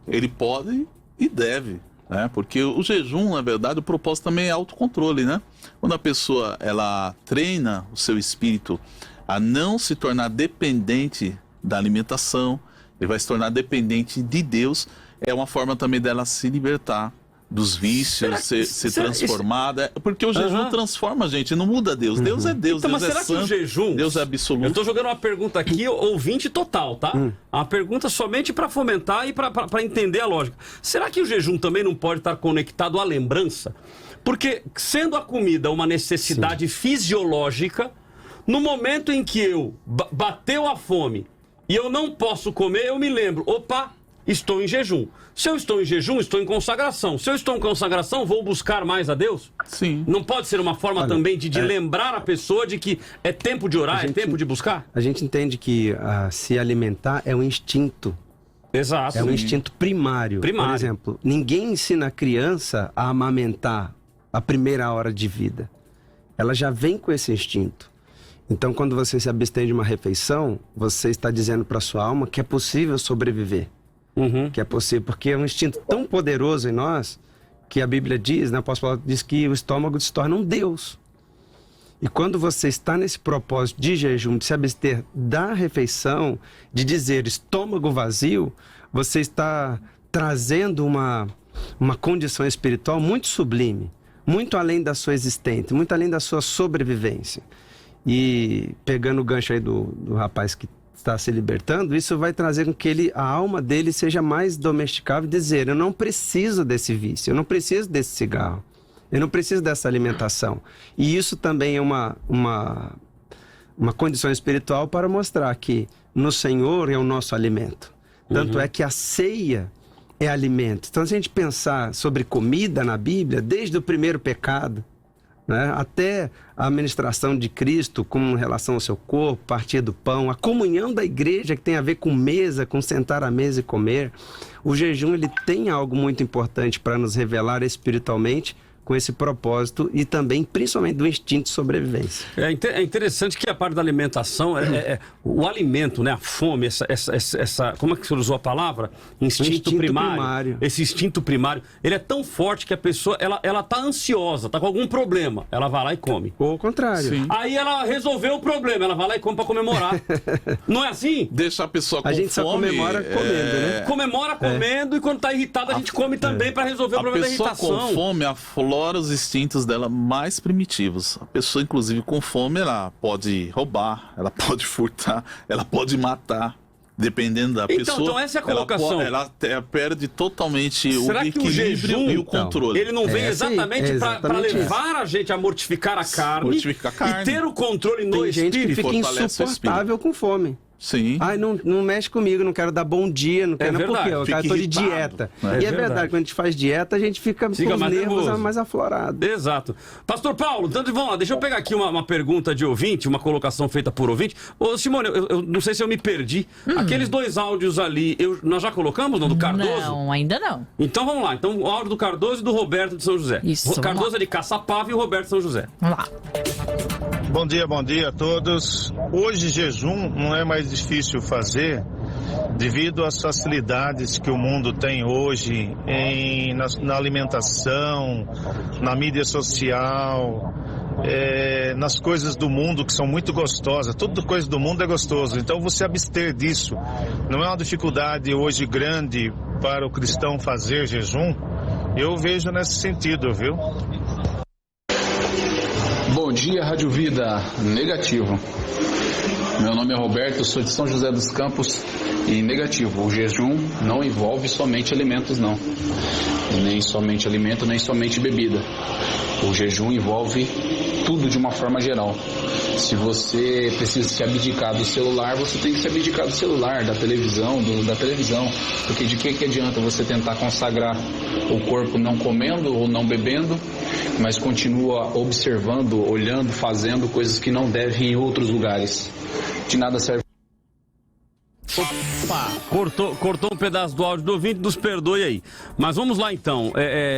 Speaker 4: ele pode e deve, né? Porque o jejum, na verdade, o propósito também é autocontrole, né? Quando a pessoa, ela treina o seu espírito a não se tornar dependente da alimentação, ele vai se tornar dependente de Deus, é uma forma também dela se libertar dos vícios, ser transformada, porque o jejum transforma a gente, não muda Deus. Deus é Deus,
Speaker 2: então,
Speaker 4: Deus é santo,
Speaker 2: que o jejum,
Speaker 4: Deus é absoluto.
Speaker 2: Eu estou jogando uma pergunta aqui, ouvinte total, tá? Uma pergunta somente para fomentar e para entender a lógica. Será que o jejum também não pode estar conectado à lembrança? Porque, sendo a comida uma necessidade fisiológica, no momento em que eu bateu a fome e eu não posso comer, eu me lembro, opa, estou em jejum. Se eu estou em jejum, estou em consagração. Se eu estou em consagração, vou buscar mais a Deus?
Speaker 4: Sim.
Speaker 2: Não pode ser uma forma também de lembrar a pessoa de que é tempo de orar, é tempo de buscar?
Speaker 3: A gente entende que se alimentar é um instinto.
Speaker 2: Exato.
Speaker 3: É um instinto primário. Por exemplo, ninguém ensina a criança a amamentar a primeira hora de vida. Ela já vem com esse instinto. Então, quando você se abstém de uma refeição, você está dizendo para sua alma que é possível sobreviver. Que é possível, porque é um instinto tão poderoso em nós, que a Bíblia diz, né, o apóstolo Paulo diz que o estômago se torna um Deus. E quando você está nesse propósito de jejum, de se abster da refeição, de dizer estômago vazio, você está trazendo uma condição espiritual muito sublime, muito além da sua existência, muito além da sua sobrevivência. E pegando o gancho aí do rapaz que está se libertando, isso vai trazer com que a alma dele seja mais domesticável e dizer, eu não preciso desse vício, eu não preciso desse cigarro, eu não preciso dessa alimentação. E isso também é uma condição espiritual para mostrar que no Senhor é o nosso alimento. Tanto é que a ceia é alimento. Então, se a gente pensar sobre comida na Bíblia, desde o primeiro pecado, né, até a administração de Cristo com relação ao seu corpo, partir do pão, a comunhão da igreja que tem a ver com mesa, com sentar à mesa e comer, o jejum ele tem algo muito importante para nos revelar espiritualmente com esse propósito e também, principalmente, do instinto de sobrevivência.
Speaker 2: É interessante que a parte da alimentação, o alimento, né, a fome, essa como é que você usou a palavra? Instinto primário. Esse instinto primário, ele é tão forte que a pessoa, ela tá ansiosa, tá com algum problema, ela vai lá e come.
Speaker 3: Ou ao contrário.
Speaker 2: Sim. Aí ela resolveu o problema, ela vai lá e come para comemorar. Não é assim?
Speaker 4: Deixa a pessoa com fome.
Speaker 3: A gente só comemora comendo, né?
Speaker 2: Comemora comendo e quando tá irritado a gente come também para resolver o problema da irritação.
Speaker 4: A pessoa com fome aflora os instintos dela mais primitivos. A pessoa, inclusive, com fome, ela pode roubar, ela pode furtar, ela pode matar. Dependendo da pessoa.
Speaker 2: Então essa é a colocação.
Speaker 4: Ela perde totalmente
Speaker 2: Será
Speaker 4: o equilíbrio
Speaker 2: jejum,
Speaker 4: e o controle.
Speaker 2: Ele não vem exatamente para levar a gente a mortificar a carne, e ter o controle no espírito.
Speaker 3: Tem gente que fica insuportável com fome.
Speaker 4: Sim.
Speaker 3: Ai, não mexe comigo, não quero dar bom dia, não quero, por quê? Eu tô de dieta. E é verdade, quando a gente faz dieta, a gente fica com os nervos mais aflorados.
Speaker 2: Exato. Pastor Paulo, então vamos lá, deixa eu pegar aqui uma pergunta de ouvinte, uma colocação feita por ouvinte. Ô, Simone, eu não sei se eu me perdi. Aqueles dois áudios ali, nós já colocamos, não? Do Cardoso?
Speaker 1: Não, ainda não.
Speaker 2: Então vamos lá. Então o áudio do Cardoso e do Roberto de São José.
Speaker 1: Isso.
Speaker 2: O Cardoso é de Caçapava e o Roberto de São José.
Speaker 1: Vamos lá.
Speaker 15: Bom dia a todos. Hoje jejum não é mais difícil fazer devido às facilidades que o mundo tem hoje na alimentação, na mídia social, nas coisas do mundo que são muito gostosas. Tudo coisa do mundo é gostoso, então você abster disso não é uma dificuldade hoje grande para o cristão fazer jejum. Eu vejo nesse sentido, viu?
Speaker 16: Bom dia, Rádio Vida. Negativo. Meu nome é Roberto, sou de São José dos Campos e negativo. O jejum não envolve somente alimentos, não. Nem somente alimento, nem somente bebida. O jejum envolve tudo de uma forma geral. Se você precisa se abdicar do celular, você tem que se abdicar do celular, da televisão, porque de que adianta você tentar consagrar o corpo não comendo ou não bebendo, mas continua observando, olhando, fazendo coisas que não deve ir em outros lugares. De nada serve.
Speaker 2: Opa, cortou um pedaço do áudio do ouvinte, nos perdoe aí. Mas vamos lá então.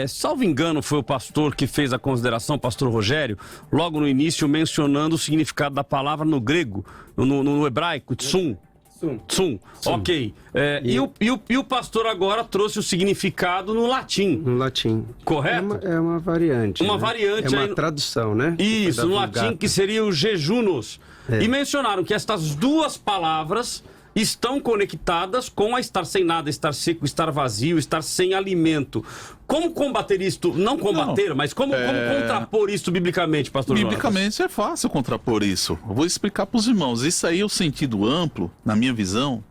Speaker 2: Salvo engano, foi o pastor que fez a consideração, o pastor Rogério, logo no início mencionando o significado da palavra no grego, no hebraico, tsum. Tsum. Ok. E o pastor agora trouxe o significado no latim.
Speaker 3: No latim.
Speaker 2: Correto?
Speaker 3: É uma variante.
Speaker 2: Uma
Speaker 3: né?
Speaker 2: variante.
Speaker 3: É uma tradução, né?
Speaker 16: Isso,
Speaker 2: no latim, que seria o jejunos. E mencionaram que estas duas palavras estão conectadas com a estar sem nada, estar seco, estar vazio, estar sem alimento. Como combater isto? Não combater, mas como contrapor isso biblicamente, pastor Jonas?
Speaker 4: Biblicamente é fácil contrapor isso. Eu vou explicar para os irmãos. Isso aí é o sentido amplo, na minha visão,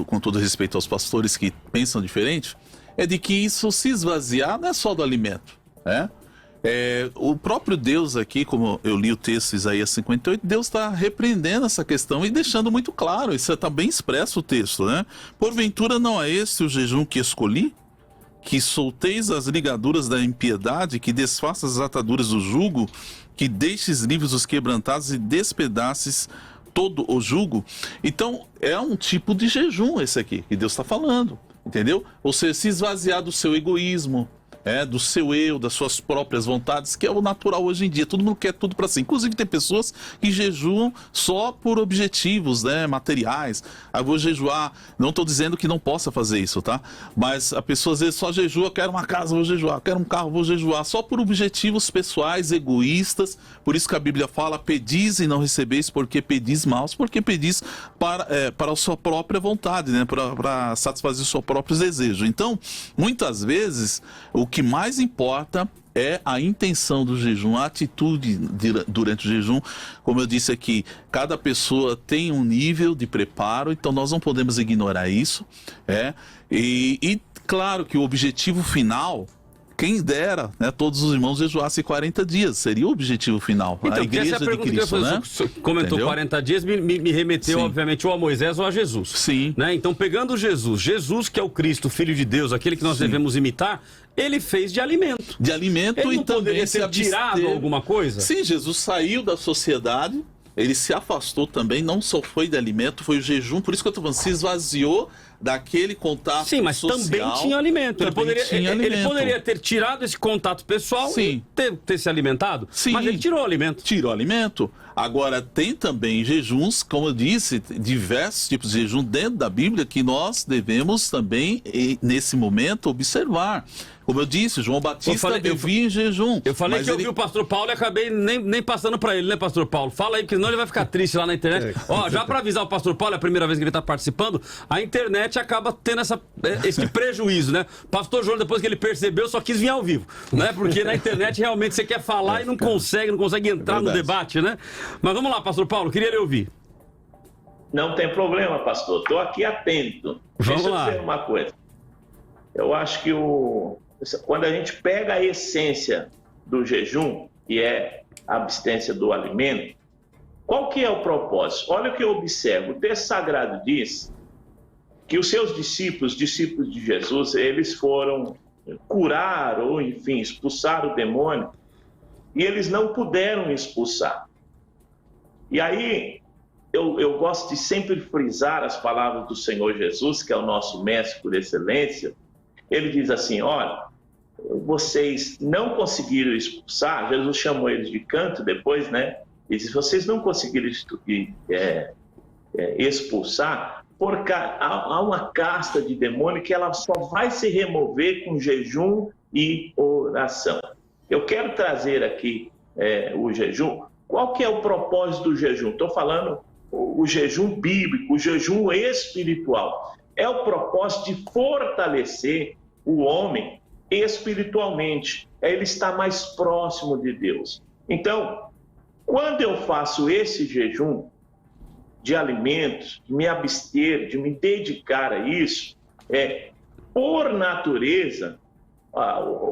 Speaker 4: com todo respeito aos pastores que pensam diferente, é de que isso se esvaziar não é só do alimento, o próprio Deus aqui, como eu li o texto Isaías 58, Deus está repreendendo essa questão e deixando muito claro, isso está bem expresso o texto, né? Porventura não é esse o jejum que escolhi? Que solteis as ligaduras da impiedade, que desfaças as ataduras do jugo, que deixes livres os quebrantados e despedaces todo o jugo? Então, é um tipo de jejum esse aqui, que Deus está falando, entendeu? Ou seja, se esvaziar do seu egoísmo, do seu eu, das suas próprias vontades, que é o natural hoje em dia. Todo mundo quer tudo para si. Inclusive tem pessoas que jejuam só por objetivos, materiais. Eu vou jejuar, não estou dizendo que não possa fazer isso, tá? Mas a pessoa às vezes só jejua, quero uma casa, vou jejuar, quero um carro, vou jejuar, só por objetivos pessoais, egoístas. Por isso que a Bíblia fala, pedis e não recebeis, porque pedis maus, porque pedis para a sua própria vontade, para satisfazer os seus próprios desejos. Então, muitas vezes, o que mais importa é a intenção do jejum, a atitude durante o jejum. Como eu disse aqui, cada pessoa tem um nível de preparo, então nós não podemos ignorar isso. E claro que o objetivo final, quem dera, todos os irmãos jejuassem 40 dias, seria o objetivo final.
Speaker 2: Então,
Speaker 4: a igreja
Speaker 2: essa é a pergunta
Speaker 4: de Cristo,
Speaker 2: que eu fazer, comentou. Entendeu? 40 dias, me remeteu,
Speaker 4: Sim.
Speaker 2: obviamente, ou a Moisés ou a Jesus.
Speaker 4: Sim.
Speaker 2: Então, pegando Jesus, que é o Cristo, Filho de Deus, aquele que nós
Speaker 4: Sim.
Speaker 2: devemos imitar, ele fez de alimento.
Speaker 4: De alimento
Speaker 2: ele não
Speaker 4: e também
Speaker 2: poderia ter tirado alguma coisa?
Speaker 4: Sim, Jesus saiu da sociedade, ele se afastou também, não só foi de alimento, foi o jejum, por isso que eu estou falando, se esvaziou daquele contato social.
Speaker 2: Sim, mas também tinha alimento. Ele poderia ter tirado esse contato pessoal
Speaker 4: Sim.
Speaker 2: e ter se alimentado.
Speaker 4: Sim.
Speaker 2: Mas ele tirou o alimento.
Speaker 4: Tirou o alimento. Agora, tem também jejuns, como eu disse, diversos tipos de jejum dentro da Bíblia que nós devemos também, nesse momento, observar. Como eu disse, João Batista vivia em jejum.
Speaker 2: Eu falei que eu vi o pastor Paulo e acabei nem passando pra ele, né, pastor Paulo? Fala aí, porque senão ele vai ficar triste lá na internet. Já pra avisar o pastor Paulo, é a primeira vez que ele tá participando, a internet acaba tendo esse prejuízo, né? Pastor João, depois que ele percebeu, só quis vir ao vivo, né? Porque na internet realmente você quer falar e não consegue entrar no debate, né? Mas vamos lá, pastor Paulo, queria lhe ouvir.
Speaker 14: Não tem problema, pastor. Estou aqui atento.
Speaker 2: Vamos lá.
Speaker 14: Deixa eu dizer uma coisa. Eu acho que quando a gente pega a essência do jejum, que é a abstência do alimento, qual que é o propósito? Olha o que eu observo. O texto sagrado diz que os seus discípulos de Jesus, eles foram curar ou, enfim, expulsar o demônio e eles não puderam expulsar. E aí, eu gosto de sempre frisar as palavras do Senhor Jesus, que é o nosso mestre por excelência. Ele diz assim, olha, vocês não conseguiram expulsar, Jesus chamou eles de canto depois, né? Ele disse, vocês não conseguiram expulsar, porque há uma casta de demônio que ela só vai se remover com jejum e oração. Eu quero trazer aqui o jejum, qual que é o propósito do jejum? Estou falando o jejum bíblico, o jejum espiritual. É o propósito de fortalecer o homem espiritualmente. É ele estar mais próximo de Deus. Então, quando eu faço esse jejum de alimentos, de me abster, de me dedicar a isso, por natureza,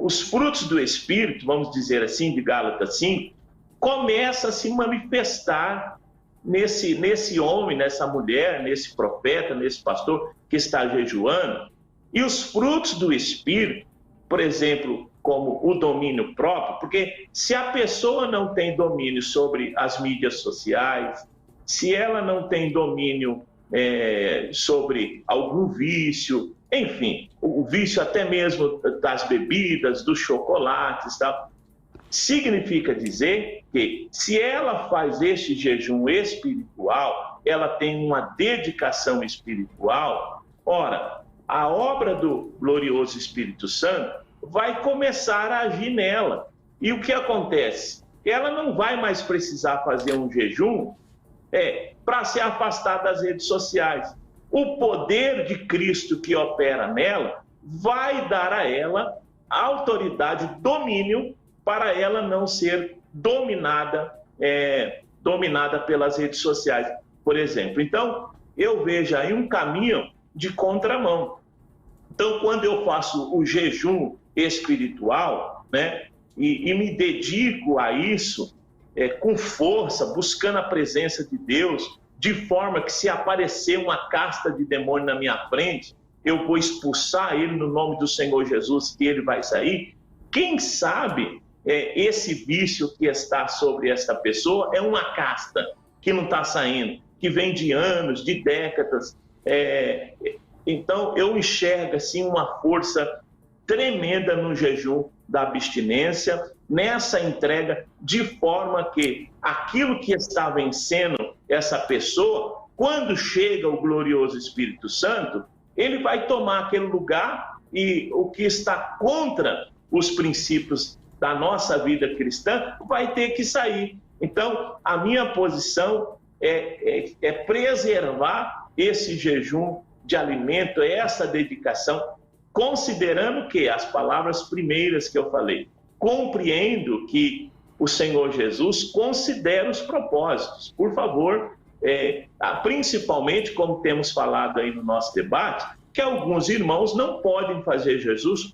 Speaker 14: os frutos do Espírito, vamos dizer assim, de Gálatas 5, começam a se manifestar nesse homem, nessa mulher, nesse profeta, nesse pastor que está jejuando. E os frutos do Espírito, por exemplo, como o domínio próprio, porque se a pessoa não tem domínio sobre as mídias sociais, se ela não tem domínio sobre algum vício, enfim, o vício até mesmo das bebidas, dos chocolates, tal, significa dizer que se ela faz este jejum espiritual, ela tem uma dedicação espiritual, ora, a obra do glorioso Espírito Santo vai começar a agir nela. E o que acontece? Ela não vai mais precisar fazer um jejum para se afastar das redes sociais. O poder de Cristo que opera nela vai dar a ela autoridade, domínio, para ela não ser dominada pelas redes sociais, por exemplo. Então, eu vejo aí um caminho de contramão. Então, quando eu faço o jejum espiritual, né, e me dedico a isso com força, buscando a presença de Deus, de forma que se aparecer uma casta de demônio na minha frente, eu vou expulsar ele no nome do Senhor Jesus, que ele vai sair. Quem sabe esse vício que está sobre essa pessoa é uma casta que não está saindo, que vem de anos, de décadas. Então, eu enxergo assim, uma força tremenda no jejum da abstinência, nessa entrega, de forma que aquilo que está vencendo essa pessoa, quando chega o glorioso Espírito Santo, ele vai tomar aquele lugar e o que está contra os princípios da nossa vida cristã vai ter que sair. Então, a minha posição é preservar esse jejum de alimento, essa dedicação, considerando que as palavras primeiras que eu falei, compreendo que o Senhor Jesus considera os propósitos. Por favor, principalmente, como temos falado aí no nosso debate, que alguns irmãos não podem fazer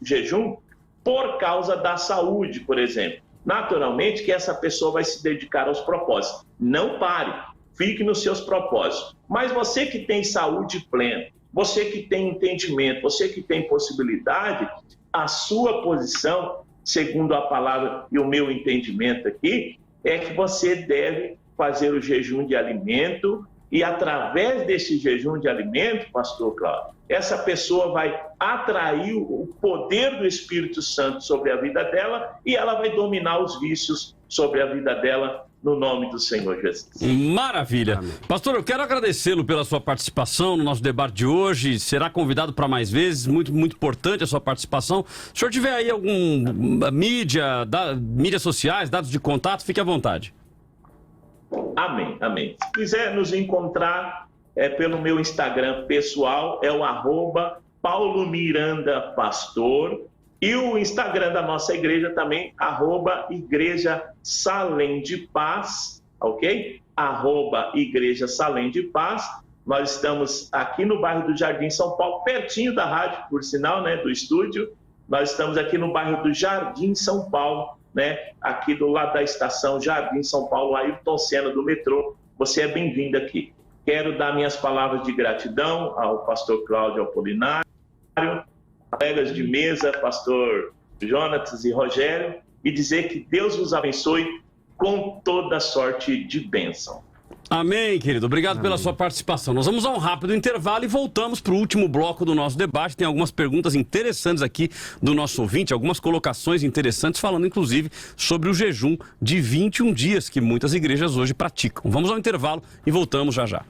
Speaker 14: jejum por causa da saúde, por exemplo. Naturalmente que essa pessoa vai se dedicar aos propósitos. Não pare, fique nos seus propósitos. Mas você que tem saúde plena, você que tem entendimento, você que tem possibilidade, a sua posição, segundo a palavra e o meu entendimento aqui, é que você deve fazer o jejum de alimento e através desse jejum de alimento, pastor Cláudio, essa pessoa vai atrair o poder do Espírito Santo sobre a vida dela e ela vai dominar os vícios sobre a vida dela, no nome do Senhor Jesus.
Speaker 2: Maravilha. Amém. Pastor, eu quero agradecê-lo pela sua participação no nosso debate de hoje. Será convidado para mais vezes, muito, muito importante a sua participação. Se o senhor tiver aí alguma mídias sociais, dados de contato, fique à vontade.
Speaker 14: Amém, amém. Se quiser nos encontrar pelo meu Instagram pessoal, é o @PauloMirandaPastor. E o Instagram da nossa igreja também, @Igreja Salém de Paz, ok? @Igreja Salém de Paz. Nós estamos aqui no bairro do Jardim São Paulo, pertinho da rádio, por sinal, né, do estúdio. Nós estamos aqui no bairro do Jardim São Paulo, né, aqui do lado da estação Jardim São Paulo, Ayrton Senna do metrô. Você é bem-vindo aqui. Quero dar minhas palavras de gratidão ao pastor Cláudio Apolinário, colegas de mesa, pastor Jonatas e Rogério, e dizer que Deus vos abençoe com toda sorte de bênção.
Speaker 2: Amém, querido. Obrigado pela sua participação. Nós vamos a um rápido intervalo e voltamos para o último bloco do nosso debate. Tem algumas perguntas interessantes aqui do nosso ouvinte, algumas colocações interessantes, falando inclusive sobre o jejum de 21 dias que muitas igrejas hoje praticam. Vamos ao intervalo e voltamos já já.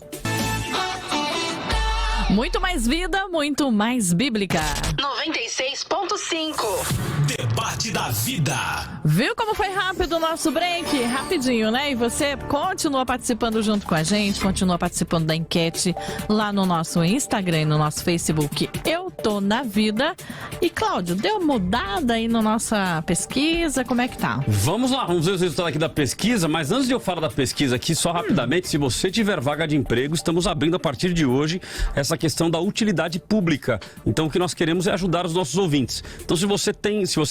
Speaker 1: Muito mais vida, muito mais bíblica.
Speaker 7: 96.5
Speaker 6: Debate da Vida.
Speaker 1: Viu como foi rápido o nosso break? Rapidinho, né? E você continua participando junto com a gente, continua participando da enquete lá no nosso Instagram e no nosso Facebook. Eu tô na vida. E Cláudio, deu mudada aí na nossa pesquisa? Como é que tá?
Speaker 2: Vamos lá, vamos ver os resultados aqui da pesquisa, mas antes de eu falar da pesquisa aqui, só rapidamente, se você tiver vaga de emprego, estamos abrindo a partir de hoje essa questão da utilidade pública. Então o que nós queremos é ajudar os nossos ouvintes. Então se você é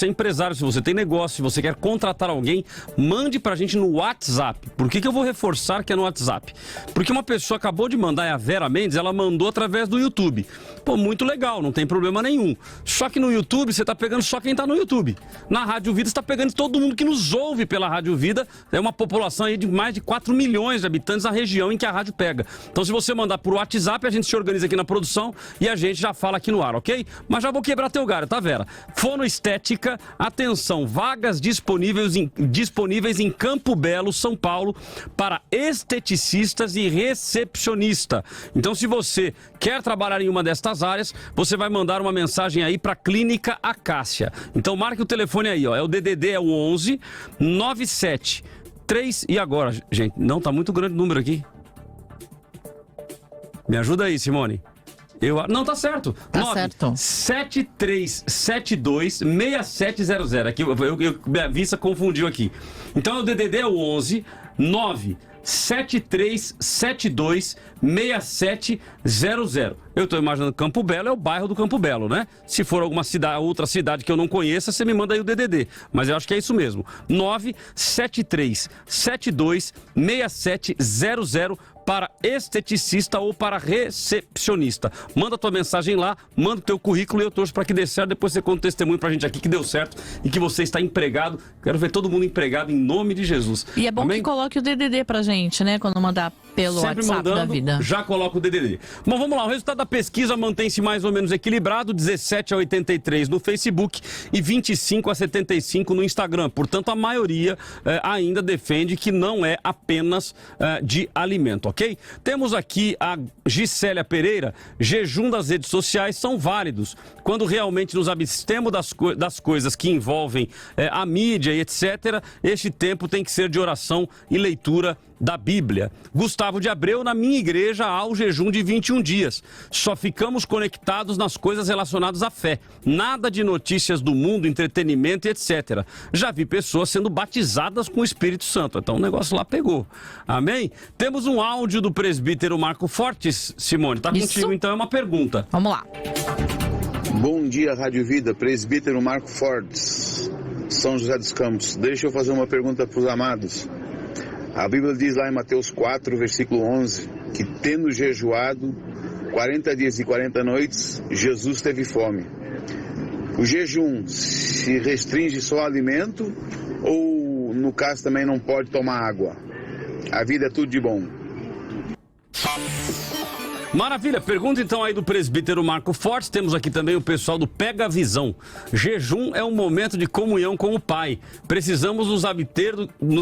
Speaker 2: empresário, se você tem negócio, se você quer contratar alguém, mande pra gente no WhatsApp. Por que eu vou reforçar que é no WhatsApp? Porque uma pessoa acabou de mandar, é a Vera Mendes, ela mandou através do YouTube. Pô, muito legal, não tem problema nenhum. Só que no YouTube você tá pegando só quem tá no YouTube. Na Rádio Vida você tá pegando todo mundo que nos ouve pela Rádio Vida. É uma população aí de mais de 4 milhões de habitantes na região em que a rádio pega. Então se você mandar por WhatsApp, a gente se organiza aqui na produção e a gente já fala aqui no ar, ok? Mas já vou quebrar teu galho, tá, Vera? Fonoestética, atenção, vagas disponíveis em Campo Belo, São Paulo, para esteticistas e recepcionista. Então se você quer trabalhar em uma destas áreas, você vai mandar uma mensagem aí para Clínica Acácia. Então marque o telefone aí, ó, é o DDD, é o 11 97 3. E agora, gente, não, tá muito grande o número aqui. Me ajuda aí, Simone. Não, tá certo.
Speaker 1: Tá certo.
Speaker 2: 7372-6700. Aqui, minha vista confundiu aqui. Então, o DDD é o 11 97372-6700. Eu tô imaginando Campo Belo, é o bairro do Campo Belo, né? Se for alguma outra cidade que eu não conheça, você me manda aí o DDD. Mas eu acho que é isso mesmo. 97372-6700 para esteticista ou para recepcionista. Manda tua mensagem lá, manda o teu currículo e eu torço para que dê certo. Depois você conta o testemunho pra gente aqui que deu certo e que você está empregado. Quero ver todo mundo empregado em nome de Jesus.
Speaker 1: E é bom que coloque o DDD pra gente, né? Quando mandar pelo
Speaker 2: Sempre
Speaker 1: WhatsApp
Speaker 2: mandando,
Speaker 1: da vida.
Speaker 2: Já coloca o DDD. Bom, vamos lá. O resultado da pesquisa mantém-se mais ou menos equilibrado, 17 a 83 no Facebook e 25 a 75 no Instagram. Portanto, a maioria ainda defende que não é apenas de alimento, ok? Temos aqui a Gisélia Pereira. Jejum das redes sociais são válidos quando realmente nos abstemos das coisas que envolvem a mídia e etc. Este tempo tem que ser de oração e leitura da Bíblia. Gustavo de Abreu, na minha igreja há o jejum de 21 dias. Só ficamos conectados nas coisas relacionadas à fé. Nada de notícias do mundo, entretenimento e etc. Já vi pessoas sendo batizadas com o Espírito Santo. Então o negócio lá pegou. Amém? Temos um áudio do presbítero Marco Fortes. Simone, tá contigo, então é uma pergunta.
Speaker 1: Vamos lá.
Speaker 17: Bom dia, Rádio Vida, presbítero Marco Fortes, São José dos Campos. Deixa eu fazer uma pergunta para os amados. A Bíblia diz lá em Mateus 4, versículo 11, que tendo jejuado 40 dias e 40 noites, Jesus teve fome. O jejum se restringe só ao alimento ou, no caso, também não pode tomar água? A vida é tudo de bom.
Speaker 2: Maravilha, pergunta então aí do presbítero Marco Fortes. Temos aqui também o pessoal do Pega a Visão. Jejum é um momento de comunhão com o Pai. Precisamos nos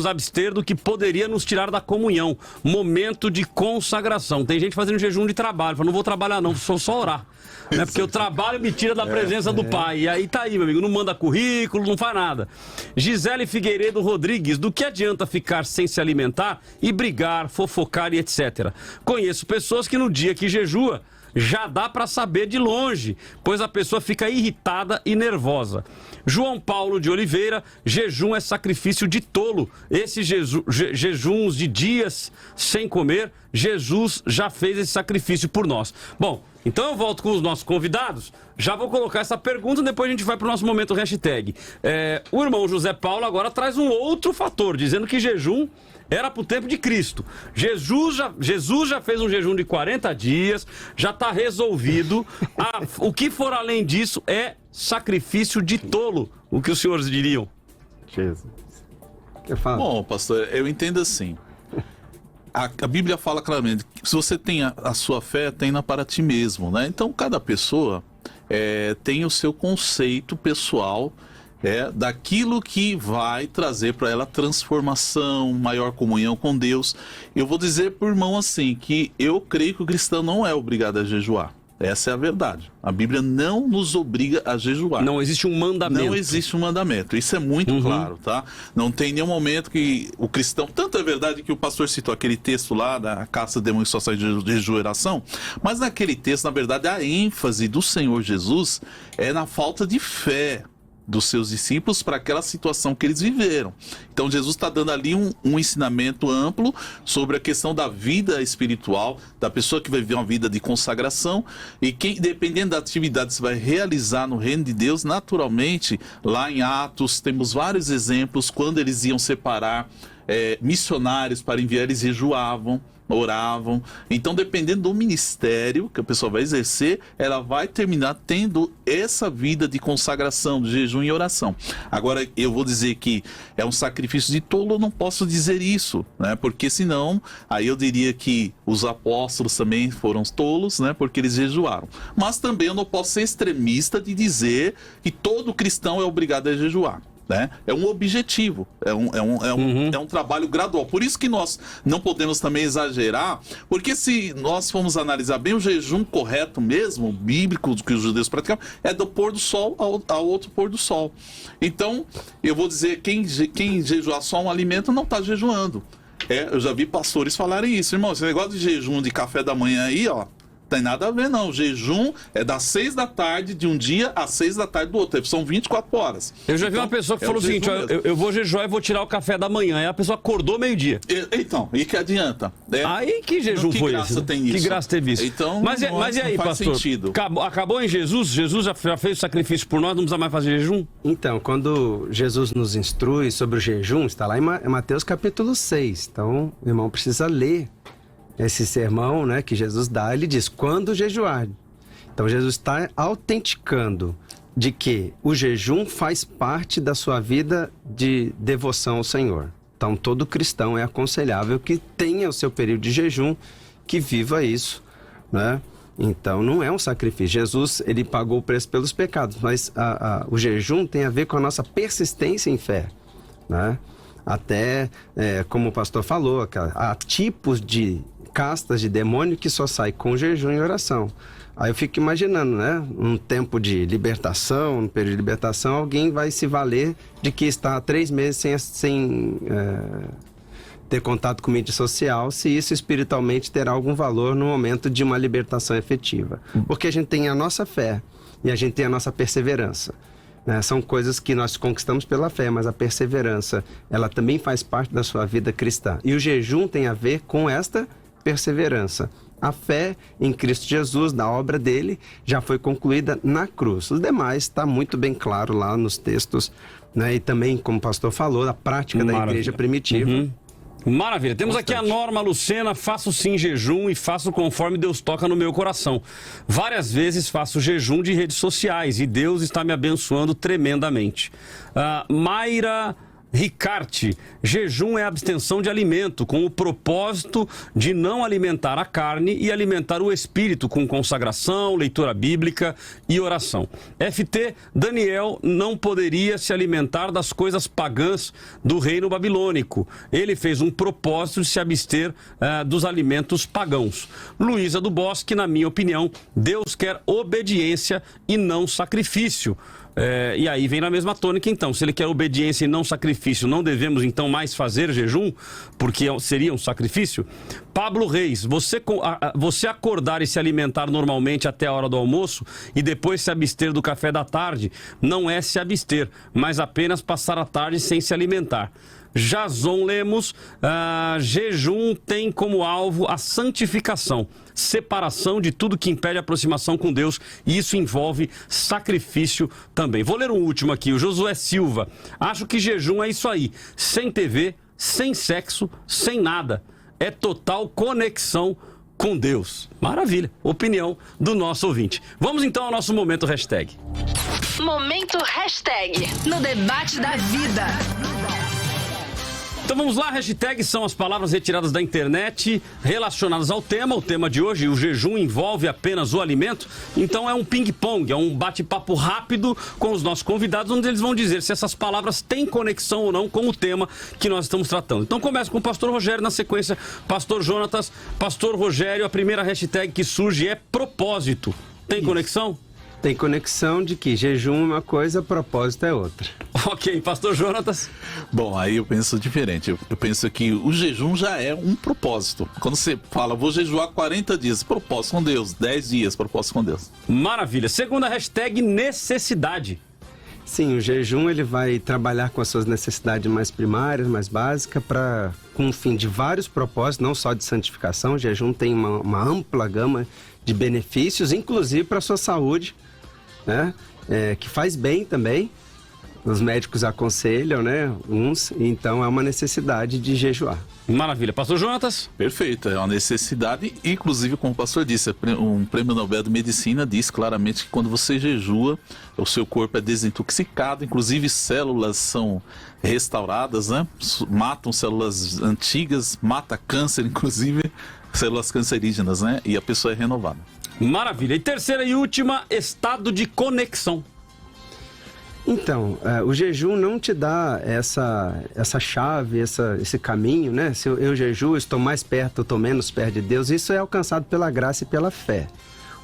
Speaker 2: abster do que poderia nos tirar da comunhão. Momento de consagração. Tem gente fazendo jejum de trabalho. Fala, não vou trabalhar não, só orar. Né? Porque o trabalho me tira da presença do Pai. E aí tá aí, meu amigo, não manda currículo, não faz nada. Gisele Figueiredo Rodrigues, do que adianta ficar sem se alimentar e brigar, fofocar e etc. Conheço pessoas que no dia que jejua, já dá para saber de longe, pois a pessoa fica irritada e nervosa. João Paulo de Oliveira, jejum é sacrifício de tolo. Esses jejuns de dias sem comer, Jesus já fez esse sacrifício por nós. Bom, então eu volto com os nossos convidados, já vou colocar essa pergunta e depois a gente vai para o nosso momento hashtag. O irmão José Paulo agora traz um outro fator, dizendo que jejum era para o tempo de Cristo. Jesus já fez um jejum de 40 dias, já está resolvido. O que for além disso é sacrifício de tolo. O que os senhores diriam?
Speaker 3: Jesus.
Speaker 4: Bom, pastor, eu entendo assim. A Bíblia fala claramente que se você tem a sua fé, tenha para ti mesmo, né? Então, cada pessoa tem o seu conceito pessoal daquilo que vai trazer para ela transformação, maior comunhão com Deus. Eu vou dizer por irmão assim, que eu creio que o cristão não é obrigado a jejuar. Essa é a verdade. A Bíblia não nos obriga a jejuar.
Speaker 2: Não existe um mandamento.
Speaker 4: Não existe um mandamento. Isso é muito claro, tá? Não tem nenhum momento que o cristão... Tanto é verdade que o pastor citou aquele texto lá da caça de demônios só sai de jejum e oração, mas naquele texto, na verdade, a ênfase do Senhor Jesus é na falta de fé dos seus discípulos para aquela situação que eles viveram. Então Jesus está dando ali um ensinamento amplo sobre a questão da vida espiritual, da pessoa que vai viver uma vida de consagração, e quem, dependendo da atividade que você vai realizar no reino de Deus, naturalmente, lá em Atos temos vários exemplos, quando eles iam separar missionários para enviar, eles jejuavam, oravam. Então, dependendo do ministério que a pessoa vai exercer, ela vai terminar tendo essa vida de consagração, de jejum e oração. Agora, eu vou dizer que é um sacrifício de tolo, eu não posso dizer isso, né? Porque senão, aí eu diria que os apóstolos também foram tolos, né? Porque eles jejuaram. Mas também eu não posso ser extremista de dizer que todo cristão é obrigado a jejuar. Né? É um objetivo, é um trabalho gradual. Por isso que nós não podemos também exagerar, porque se nós formos analisar bem, o jejum correto mesmo, bíblico, que os judeus praticavam, é do pôr do sol ao outro pôr do sol. Então, eu vou dizer, quem jejuar só um alimento não está jejuando. Eu já vi pastores falarem isso, irmão, esse negócio de jejum de café da manhã aí, ó, tem nada a ver, não. O jejum é das 6 da tarde de um dia às 6 da tarde do outro. São 24 horas.
Speaker 2: Eu já vi uma pessoa que falou o seguinte, eu vou jejuar e vou tirar o café da manhã. Aí a pessoa acordou meio-dia.
Speaker 4: Então, e que adianta?
Speaker 2: Aí que jejum foi esse? Que graça teve isso?
Speaker 4: Então,
Speaker 2: mas e aí, pastor?
Speaker 4: Sentido.
Speaker 2: Acabou em Jesus? Jesus já fez o sacrifício por nós, não precisa mais fazer jejum?
Speaker 3: Então, quando Jesus nos instrui sobre o jejum, está lá em Mateus capítulo 6. Então, o irmão precisa ler esse sermão, né, que Jesus dá. Ele diz, quando jejuar. Então Jesus está autenticando de que o jejum faz parte da sua vida de devoção ao Senhor. Então todo cristão é aconselhável que tenha o seu período de jejum, que viva isso, né? Então não é um sacrifício. Jesus, ele pagou o preço pelos pecados, mas o jejum tem a ver com a nossa persistência em fé, né? Até, como o pastor falou, há tipos de castas de demônio que só sai com jejum e oração. Aí eu fico imaginando, né? Um tempo de libertação, um período de libertação, alguém vai se valer de que está há 3 meses sem ter contato com mídia social, se isso espiritualmente terá algum valor no momento de uma libertação efetiva. Porque a gente tem a nossa fé e a gente tem a nossa perseverança. São coisas que nós conquistamos pela fé, mas a perseverança, ela também faz parte da sua vida cristã. E o jejum tem a ver com esta perseverança. A fé em Cristo Jesus, da obra dele, já foi concluída na cruz. Os demais está muito bem claro lá nos textos, né? E também, como o pastor falou, a prática da igreja primitiva.
Speaker 2: Maravilha. Temos aqui a Norma Lucena, faço sim jejum e faço conforme Deus toca no meu coração. Várias vezes faço jejum de redes sociais e Deus está me abençoando tremendamente. Mayra Ricarte, jejum é abstenção de alimento, com o propósito de não alimentar a carne e alimentar o espírito com consagração, leitura bíblica e oração. FT, Daniel não poderia se alimentar das coisas pagãs do reino babilônico. Ele fez um propósito de se abster dos alimentos pagãos. Luísa do Bosque, na minha opinião, Deus quer obediência e não sacrifício. E aí vem na mesma tônica, então, se ele quer obediência e não sacrifício, não devemos então mais fazer jejum, porque seria um sacrifício? Pablo Reis, você acordar e se alimentar normalmente até a hora do almoço e depois se abster do café da tarde, não é se abster, mas apenas passar a tarde sem se alimentar. Jason Lemos, jejum tem como alvo a santificação, separação de tudo que impede a aproximação com Deus, e isso envolve sacrifício também. Vou ler um último aqui, o Josué Silva. Acho que jejum é isso aí, sem TV, sem sexo, sem nada. É total conexão com Deus. Maravilha, opinião do nosso ouvinte. Vamos então ao nosso momento hashtag.
Speaker 7: Momento hashtag, no debate da vida.
Speaker 2: Então vamos lá, hashtag são as palavras retiradas da internet relacionadas ao tema. O tema de hoje, o jejum envolve apenas o alimento. Então é um ping-pong, é um bate-papo rápido com os nossos convidados, onde eles vão dizer se essas palavras têm conexão ou não com o tema que nós estamos tratando. Então começa com o pastor Rogério, na sequência, pastor Jonatas. Pastor Rogério, a primeira hashtag que surge é propósito. Tem conexão?
Speaker 3: Tem conexão de que jejum é uma coisa, propósito é outra.
Speaker 2: Ok, pastor Jonatas.
Speaker 4: Bom, aí eu penso diferente. Eu penso que o jejum já é um propósito. Quando você fala, vou jejuar 40 dias, propósito com Deus. 10 dias, propósito com Deus.
Speaker 2: Maravilha. Segunda hashtag, necessidade.
Speaker 3: Sim, o jejum ele vai trabalhar com as suas necessidades mais primárias, mais básicas, com o fim de vários propósitos, não só de santificação. O jejum tem uma ampla gama de benefícios, inclusive para a sua saúde, né? Que faz bem também. Os médicos aconselham, né? Então é uma necessidade de jejuar.
Speaker 2: Maravilha. Pastor Jonatas?
Speaker 4: Perfeito, é uma necessidade, inclusive, como o pastor disse, um prêmio Nobel de Medicina diz claramente que quando você jejua, o seu corpo é desintoxicado, inclusive células são restauradas, né? Matam células antigas, mata câncer, inclusive células cancerígenas, né? E a pessoa é renovada.
Speaker 2: Maravilha. E terceira e última, estado de conexão.
Speaker 3: Então, o jejum não te dá essa chave, esse caminho, né? Se eu jejuo, estou mais perto, eu estou menos perto de Deus. Isso é alcançado pela graça e pela fé.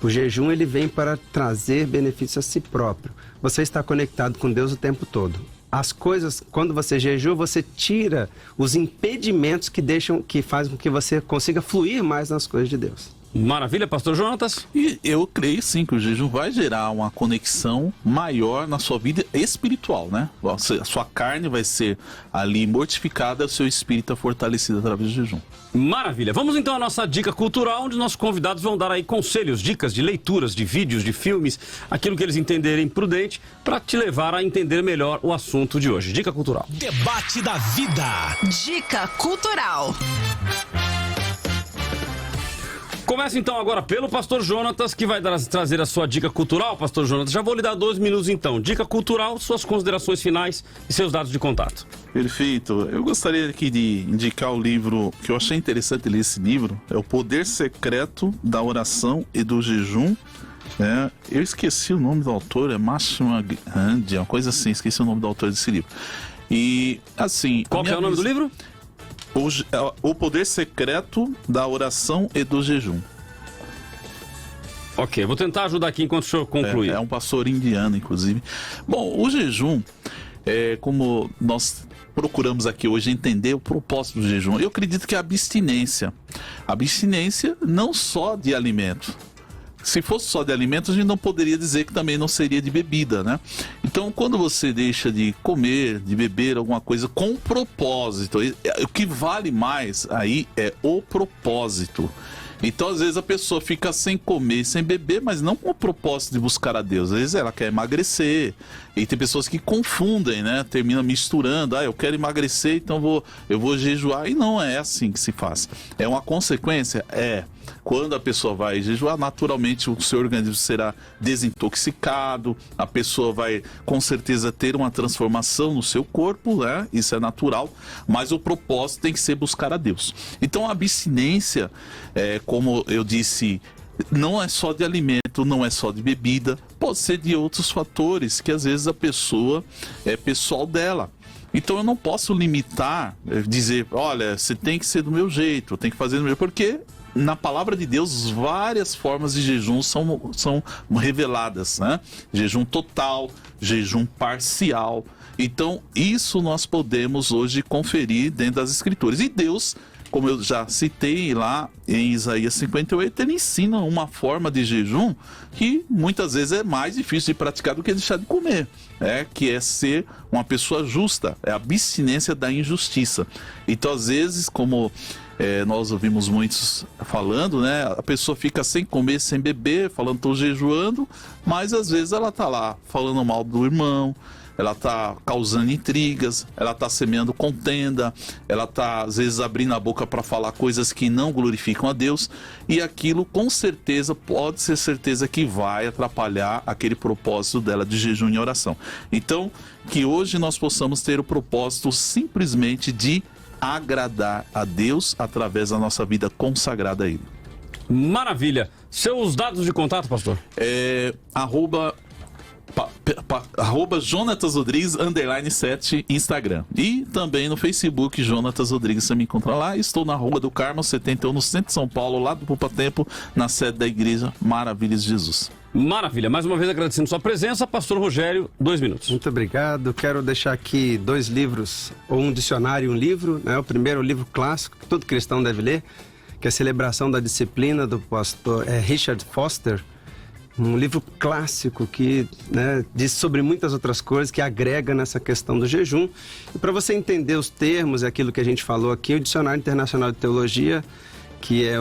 Speaker 3: O jejum, ele vem para trazer benefícios a si próprio. Você está conectado com Deus o tempo todo. As coisas, quando você jejua, você tira os impedimentos que fazem com que você consiga fluir mais nas coisas de Deus.
Speaker 2: Maravilha, pastor Jonatas.
Speaker 4: E eu creio sim que o jejum vai gerar uma conexão maior na sua vida espiritual, né? A sua carne vai ser ali mortificada, o seu espírito é fortalecido através do jejum.
Speaker 2: Maravilha. Vamos então à nossa dica cultural, onde nossos convidados vão dar aí conselhos, dicas de leituras, de vídeos, de filmes, aquilo que eles entenderem prudente, para te levar a entender melhor o assunto de hoje. Dica cultural.
Speaker 6: Debate da vida.
Speaker 7: Dica cultural.
Speaker 2: Começa então agora pelo pastor Jonatas, que vai trazer a sua dica cultural. Pastor Jonatas, já vou lhe dar 2 minutos então. Dica cultural, suas considerações finais e seus dados de contato.
Speaker 4: Perfeito. Eu gostaria aqui de indicar o livro que eu achei interessante ler esse livro. É O Poder Secreto da Oração e do Jejum. Eu esqueci o nome do autor, é Mahatma Gandhi, uma coisa assim, esqueci o nome do autor desse livro. E assim...
Speaker 2: Qual que é o nome do livro?
Speaker 4: O Poder Secreto da Oração e do Jejum.
Speaker 2: Ok, vou tentar ajudar aqui enquanto o senhor concluir.
Speaker 4: É um pastor indiano, inclusive. Bom, o jejum, como nós procuramos aqui hoje entender o propósito do jejum, eu acredito que é a abstinência. Abstinência não só de alimento. Se fosse só de alimentos, a gente não poderia dizer que também não seria de bebida, né? Então, quando você deixa de comer, de beber alguma coisa com propósito, o que vale mais aí é o propósito. Então, às vezes, a pessoa fica sem comer, sem beber, mas não com o propósito de buscar a Deus. Às vezes ela quer emagrecer. E tem pessoas que confundem, né? Termina misturando. Eu quero emagrecer, então eu vou jejuar. E não é assim que se faz. É uma consequência? Quando a pessoa vai jejuar, naturalmente o seu organismo será desintoxicado, a pessoa vai com certeza ter uma transformação no seu corpo, né? Isso é natural, mas o propósito tem que ser buscar a Deus. Então a abstinência, como eu disse, não é só de alimento, não é só de bebida, pode ser de outros fatores que às vezes a pessoa é pessoal dela. Então eu não posso limitar, dizer, olha, você tem que ser do meu jeito, tem que fazer do meu jeito, porque na palavra de Deus várias formas de jejum são reveladas, né? Jejum total, jejum parcial. Então isso nós podemos hoje conferir dentro das Escrituras. E Deus, como eu já citei lá em Isaías 58, ele ensina uma forma de jejum que muitas vezes é mais difícil de praticar do que deixar de comer, que é ser uma pessoa justa, é a abstinência da injustiça. Então, às vezes, como nós ouvimos muitos falando, né, a pessoa fica sem comer, sem beber, falando estou jejuando, mas às vezes ela está lá falando mal do irmão, ela está causando intrigas, ela está semeando contenda, ela está às vezes abrindo a boca para falar coisas que não glorificam a Deus, e aquilo com certeza, pode ser certeza que vai atrapalhar aquele propósito dela de jejum e oração. Então, que hoje nós possamos ter o propósito simplesmente de agradar a Deus através da nossa vida consagrada a Ele.
Speaker 2: Maravilha. Seus dados de contato, pastor?
Speaker 4: Arroba Jonatas Rodrigues _7 Instagram. E também no Facebook, Jonatas Rodrigues, você me encontra lá. Estou na Rua do Carmo 71, no centro de São Paulo, lá do Poupa Tempo, na sede da Igreja Maravilhas de Jesus.
Speaker 2: Maravilha. Mais uma vez agradecendo sua presença, pastor Rogério, 2 minutos.
Speaker 3: Muito obrigado. Quero deixar aqui 2 livros, ou um dicionário e um livro, né? O primeiro, o livro clássico, que todo cristão deve ler, que é a Celebração da Disciplina, do pastor Richard Foster. Um livro clássico que, né, diz sobre muitas outras coisas, que agrega nessa questão do jejum. E para você entender os termos e aquilo que a gente falou aqui, o Dicionário Internacional de Teologia, que é,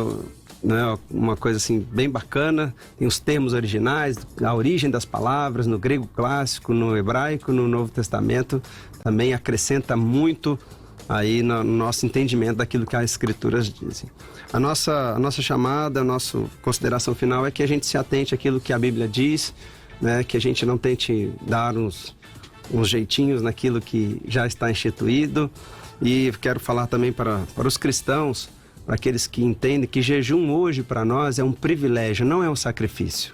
Speaker 3: né, uma coisa assim bem bacana, tem os termos originais, a origem das palavras, no grego clássico, no hebraico, no Novo Testamento, também acrescenta muito aí no nosso entendimento daquilo que as Escrituras dizem. A nossa chamada, a nossa consideração final é que a gente se atente àquilo que a Bíblia diz, né? Que a gente não tente dar uns jeitinhos naquilo que já está instituído. E quero falar também para os cristãos, para aqueles que entendem que jejum hoje para nós é um privilégio, não é um sacrifício.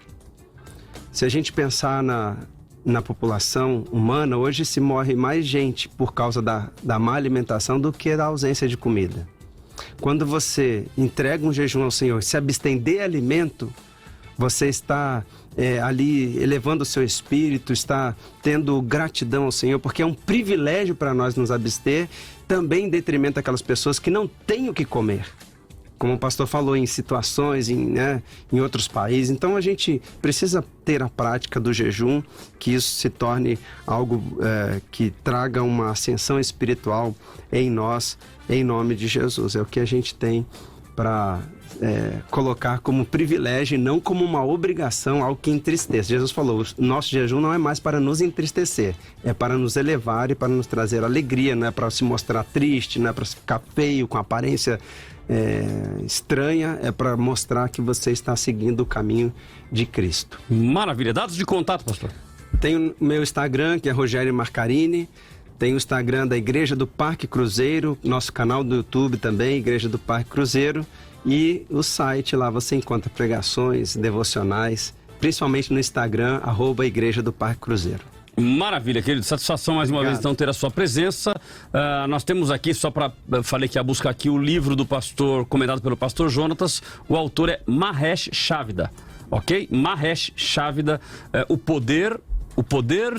Speaker 3: Se a gente pensar na população humana, hoje se morre mais gente por causa da má alimentação do que da ausência de comida. Quando você entrega um jejum ao Senhor, se abstém de alimento, você está ali elevando o seu espírito, está tendo gratidão ao Senhor, porque é um privilégio para nós nos abster, também em detrimento daquelas pessoas que não têm o que comer. Como o pastor falou, em situações, em outros países. Então a gente precisa ter a prática do jejum, que isso se torne algo que traga uma ascensão espiritual em nós, em nome de Jesus. É o que a gente tem para colocar como privilégio e não como uma obrigação, algo que entristeça. Jesus falou, o nosso jejum não é mais para nos entristecer, é para nos elevar e para nos trazer alegria, não é para se mostrar triste, não é para ficar feio, com aparência estranha, é para mostrar que você está seguindo o caminho de Cristo.
Speaker 2: Maravilha. Dados de contato, pastor?
Speaker 3: Tem o meu Instagram, que é Rogério Marcarini. Tem o Instagram da Igreja do Parque Cruzeiro, nosso canal do YouTube também, Igreja do Parque Cruzeiro. E o site, lá você encontra pregações, devocionais, principalmente no Instagram, @Igreja do Parque Cruzeiro.
Speaker 2: Maravilha, querido. Satisfação mais uma vez então ter a sua presença. Nós temos aqui, falei que ia buscar aqui o livro do pastor, comentado pelo pastor Jonatas. O autor é Mahesh Chavda, ok? Mahesh Chavda, o poder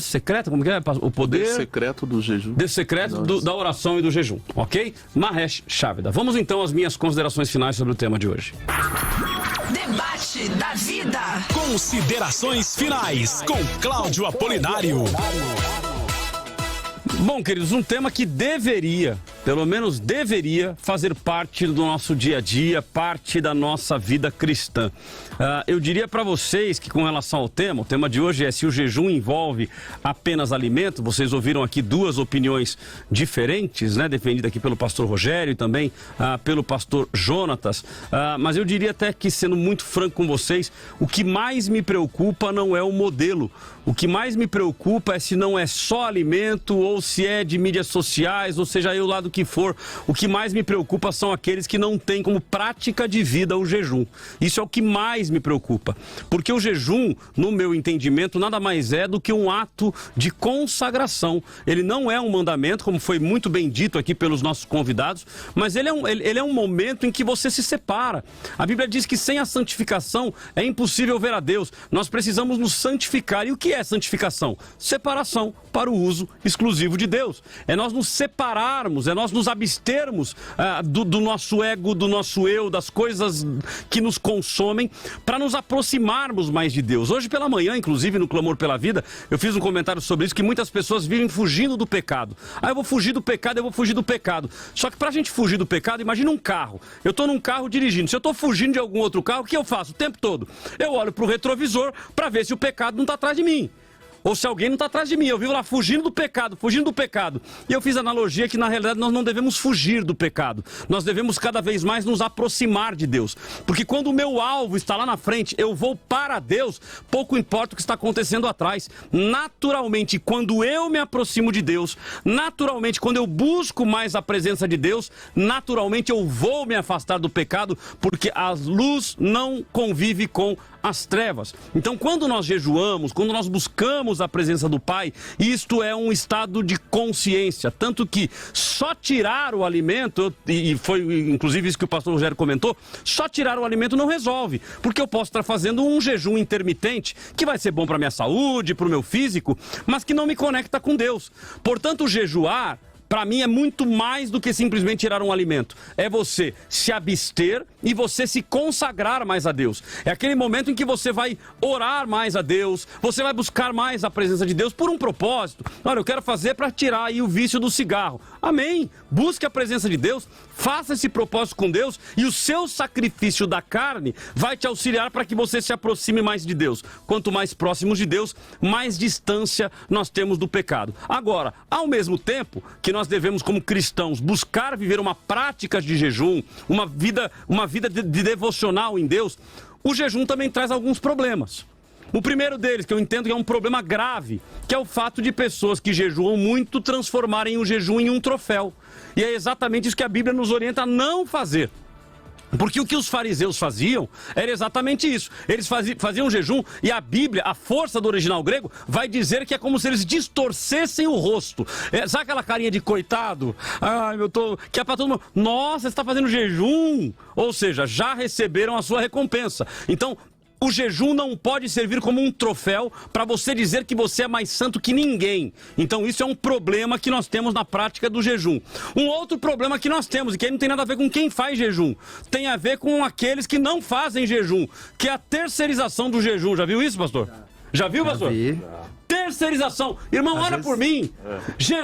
Speaker 2: secreto, como que é? O poder
Speaker 4: secreto do jejum.
Speaker 2: Secreto da oração e do jejum, ok? Mahesh Chavda. Vamos então às minhas considerações finais sobre o tema de hoje.
Speaker 7: Debate da vida.
Speaker 6: Considerações finais com Cláudio Apolinário.
Speaker 2: Bom, queridos, um tema que deveria, pelo menos deveria, fazer parte do nosso dia a dia, parte da nossa vida cristã. Eu diria para vocês que, com relação ao tema, o tema de hoje é se o jejum envolve apenas alimento. Vocês ouviram aqui 2 opiniões diferentes, né, defendidas aqui pelo pastor Rogério e também pelo pastor Jonatas. Mas eu diria até que, sendo muito franco com vocês, o que mais me preocupa não é o modelo. O que mais me preocupa é se não é só alimento ou se é de mídias sociais, ou seja, aí o lado que for. O que mais me preocupa são aqueles que não têm como prática de vida o jejum. Isso é o que mais me preocupa. Porque o jejum, no meu entendimento, nada mais é do que um ato de consagração. Ele não é um mandamento, como foi muito bem dito aqui pelos nossos convidados, mas ele é um momento em que você se separa. A Bíblia diz que sem a santificação é impossível ver a Deus. Nós precisamos nos santificar. E o que é santificação? Separação para o uso exclusivo de Deus. É nós nos separarmos, é nós nos abstermos do nosso ego, do nosso eu, das coisas que nos consomem, para nos aproximarmos mais de Deus. Hoje pela manhã, inclusive, no Clamor pela Vida, eu fiz um comentário sobre isso, que muitas pessoas vivem fugindo do pecado. Eu vou fugir do pecado, eu vou fugir do pecado. Só que pra gente fugir do pecado, imagina um carro. Eu tô num carro dirigindo. Se eu tô fugindo de algum outro carro, o que eu faço o tempo todo? Eu olho pro retrovisor para ver se o pecado não tá atrás de mim. ou se alguém não está atrás de mim. Eu vivo lá fugindo do pecado. E eu fiz a analogia que, na realidade, nós não devemos fugir do pecado. Nós devemos cada vez mais nos aproximar de Deus. Porque quando o meu alvo está lá na frente, eu vou para Deus, pouco importa o que está acontecendo atrás. Naturalmente, quando eu me aproximo de Deus, naturalmente, quando eu busco mais a presença de Deus, naturalmente eu vou me afastar do pecado, porque a luz não convive com as trevas. Então, quando nós jejuamos, quando nós buscamos a presença do Pai, isto é um estado de consciência. Tanto que só tirar o alimento, e foi inclusive isso que o pastor Rogério comentou, só tirar o alimento não resolve. Porque eu posso estar fazendo um jejum intermitente, que vai ser bom para a minha saúde, para o meu físico, mas que não me conecta com Deus. Portanto, jejuar, para mim, é muito mais do que simplesmente tirar um alimento. É você se abster e você se consagrar mais a Deus. É aquele momento em que você vai orar mais a Deus, você vai buscar mais a presença de Deus por um propósito. Olha, eu quero fazer para tirar aí o vício do cigarro. Amém. Busque a presença de Deus, faça esse propósito com Deus e o seu sacrifício da carne vai te auxiliar para que você se aproxime mais de Deus. Quanto mais próximos de Deus, mais distância nós temos do pecado. Agora, ao mesmo tempo que nós devemos, como cristãos, buscar viver uma prática de jejum, uma vida de devocional em Deus, o jejum também traz alguns problemas. O primeiro deles, que eu entendo que é um problema grave, que é o fato de pessoas que jejuam muito transformarem o jejum em um troféu. E é exatamente isso que a Bíblia nos orienta a não fazer. Porque o que os fariseus faziam era exatamente isso. Eles faziam jejum e a Bíblia, a força do original grego, vai dizer que é como se eles distorcessem o rosto. Sabe aquela carinha de coitado? Ai, que é pra todo mundo. Nossa, você está fazendo jejum. Ou seja, já receberam a sua recompensa. Então, o jejum não pode servir como um troféu para você dizer que você é mais santo que ninguém. Então isso é um problema que nós temos na prática do jejum. Um outro problema que nós temos, e que aí não tem nada a ver com quem faz jejum, tem a ver com aqueles que não fazem jejum, que é a terceirização do jejum. Já viu isso, pastor? Já viu, pastor? Já vi. Terceirização. Irmão, ora por mim.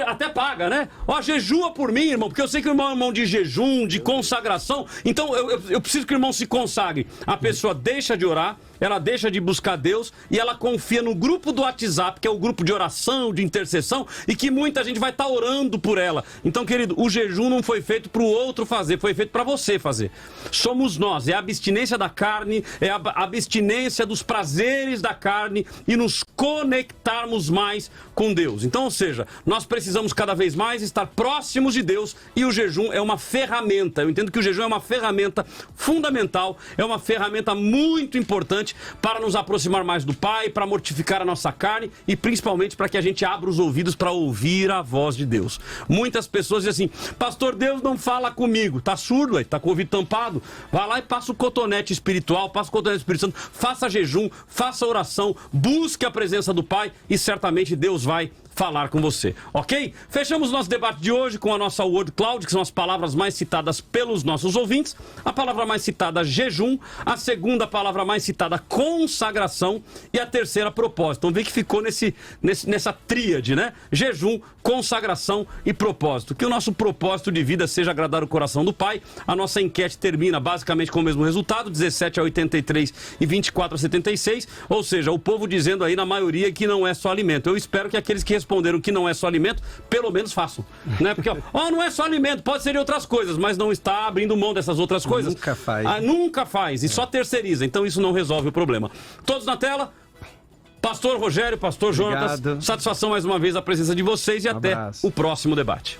Speaker 2: Até paga, né? Ó, jejua por mim, irmão, porque eu sei que o irmão é irmão de jejum, de consagração. Então eu preciso que o irmão se consagre. A pessoa deixa de orar, ela deixa de buscar Deus e ela confia no grupo do WhatsApp, que é o grupo de oração, de intercessão, e que muita gente vai estar orando por ela. Então, querido, o jejum não foi feito para o outro fazer, foi feito para você fazer. Somos nós, é a abstinência da carne, é a abstinência dos prazeres da carne e nos conectarmos mais com Deus. Então, ou seja, nós precisamos cada vez mais estar próximos de Deus e o jejum é uma ferramenta. Eu entendo que o jejum é uma ferramenta fundamental, é uma ferramenta muito importante para nos aproximar mais do Pai, para mortificar a nossa carne e principalmente para que a gente abra os ouvidos para ouvir a voz de Deus. Muitas pessoas dizem assim: pastor, Deus não fala comigo. Tá surdo, aí, tá com o ouvido tampado? Vai lá e passa o cotonete espiritual, passa o cotonete do Espírito Santo, faça jejum, faça oração, busque a presença do Pai e certamente Deus vai falar com você, ok? Fechamos nosso debate de hoje com a nossa Word Cloud, que são as palavras mais citadas pelos nossos ouvintes. A palavra mais citada, jejum. A segunda palavra mais citada, consagração. E a terceira, propósito. Então vê que ficou nessa tríade, né? Jejum, consagração e propósito. Que o nosso propósito de vida seja agradar o coração do Pai. A nossa enquete termina basicamente com o mesmo resultado, 17 a 83 e 24 a 76. Ou seja, o povo dizendo aí na maioria que não é só alimento. Eu espero que aqueles que responderam que não é só alimento, pelo menos façam, né? Porque, não é só alimento, pode ser outras coisas, mas não está abrindo mão dessas outras coisas.
Speaker 3: Nunca faz.
Speaker 2: Nunca faz, e só terceiriza, então isso não resolve o problema. Todos na tela? Pastor Rogério, Pastor Jonatas, satisfação mais uma vez a presença de vocês e até o próximo debate.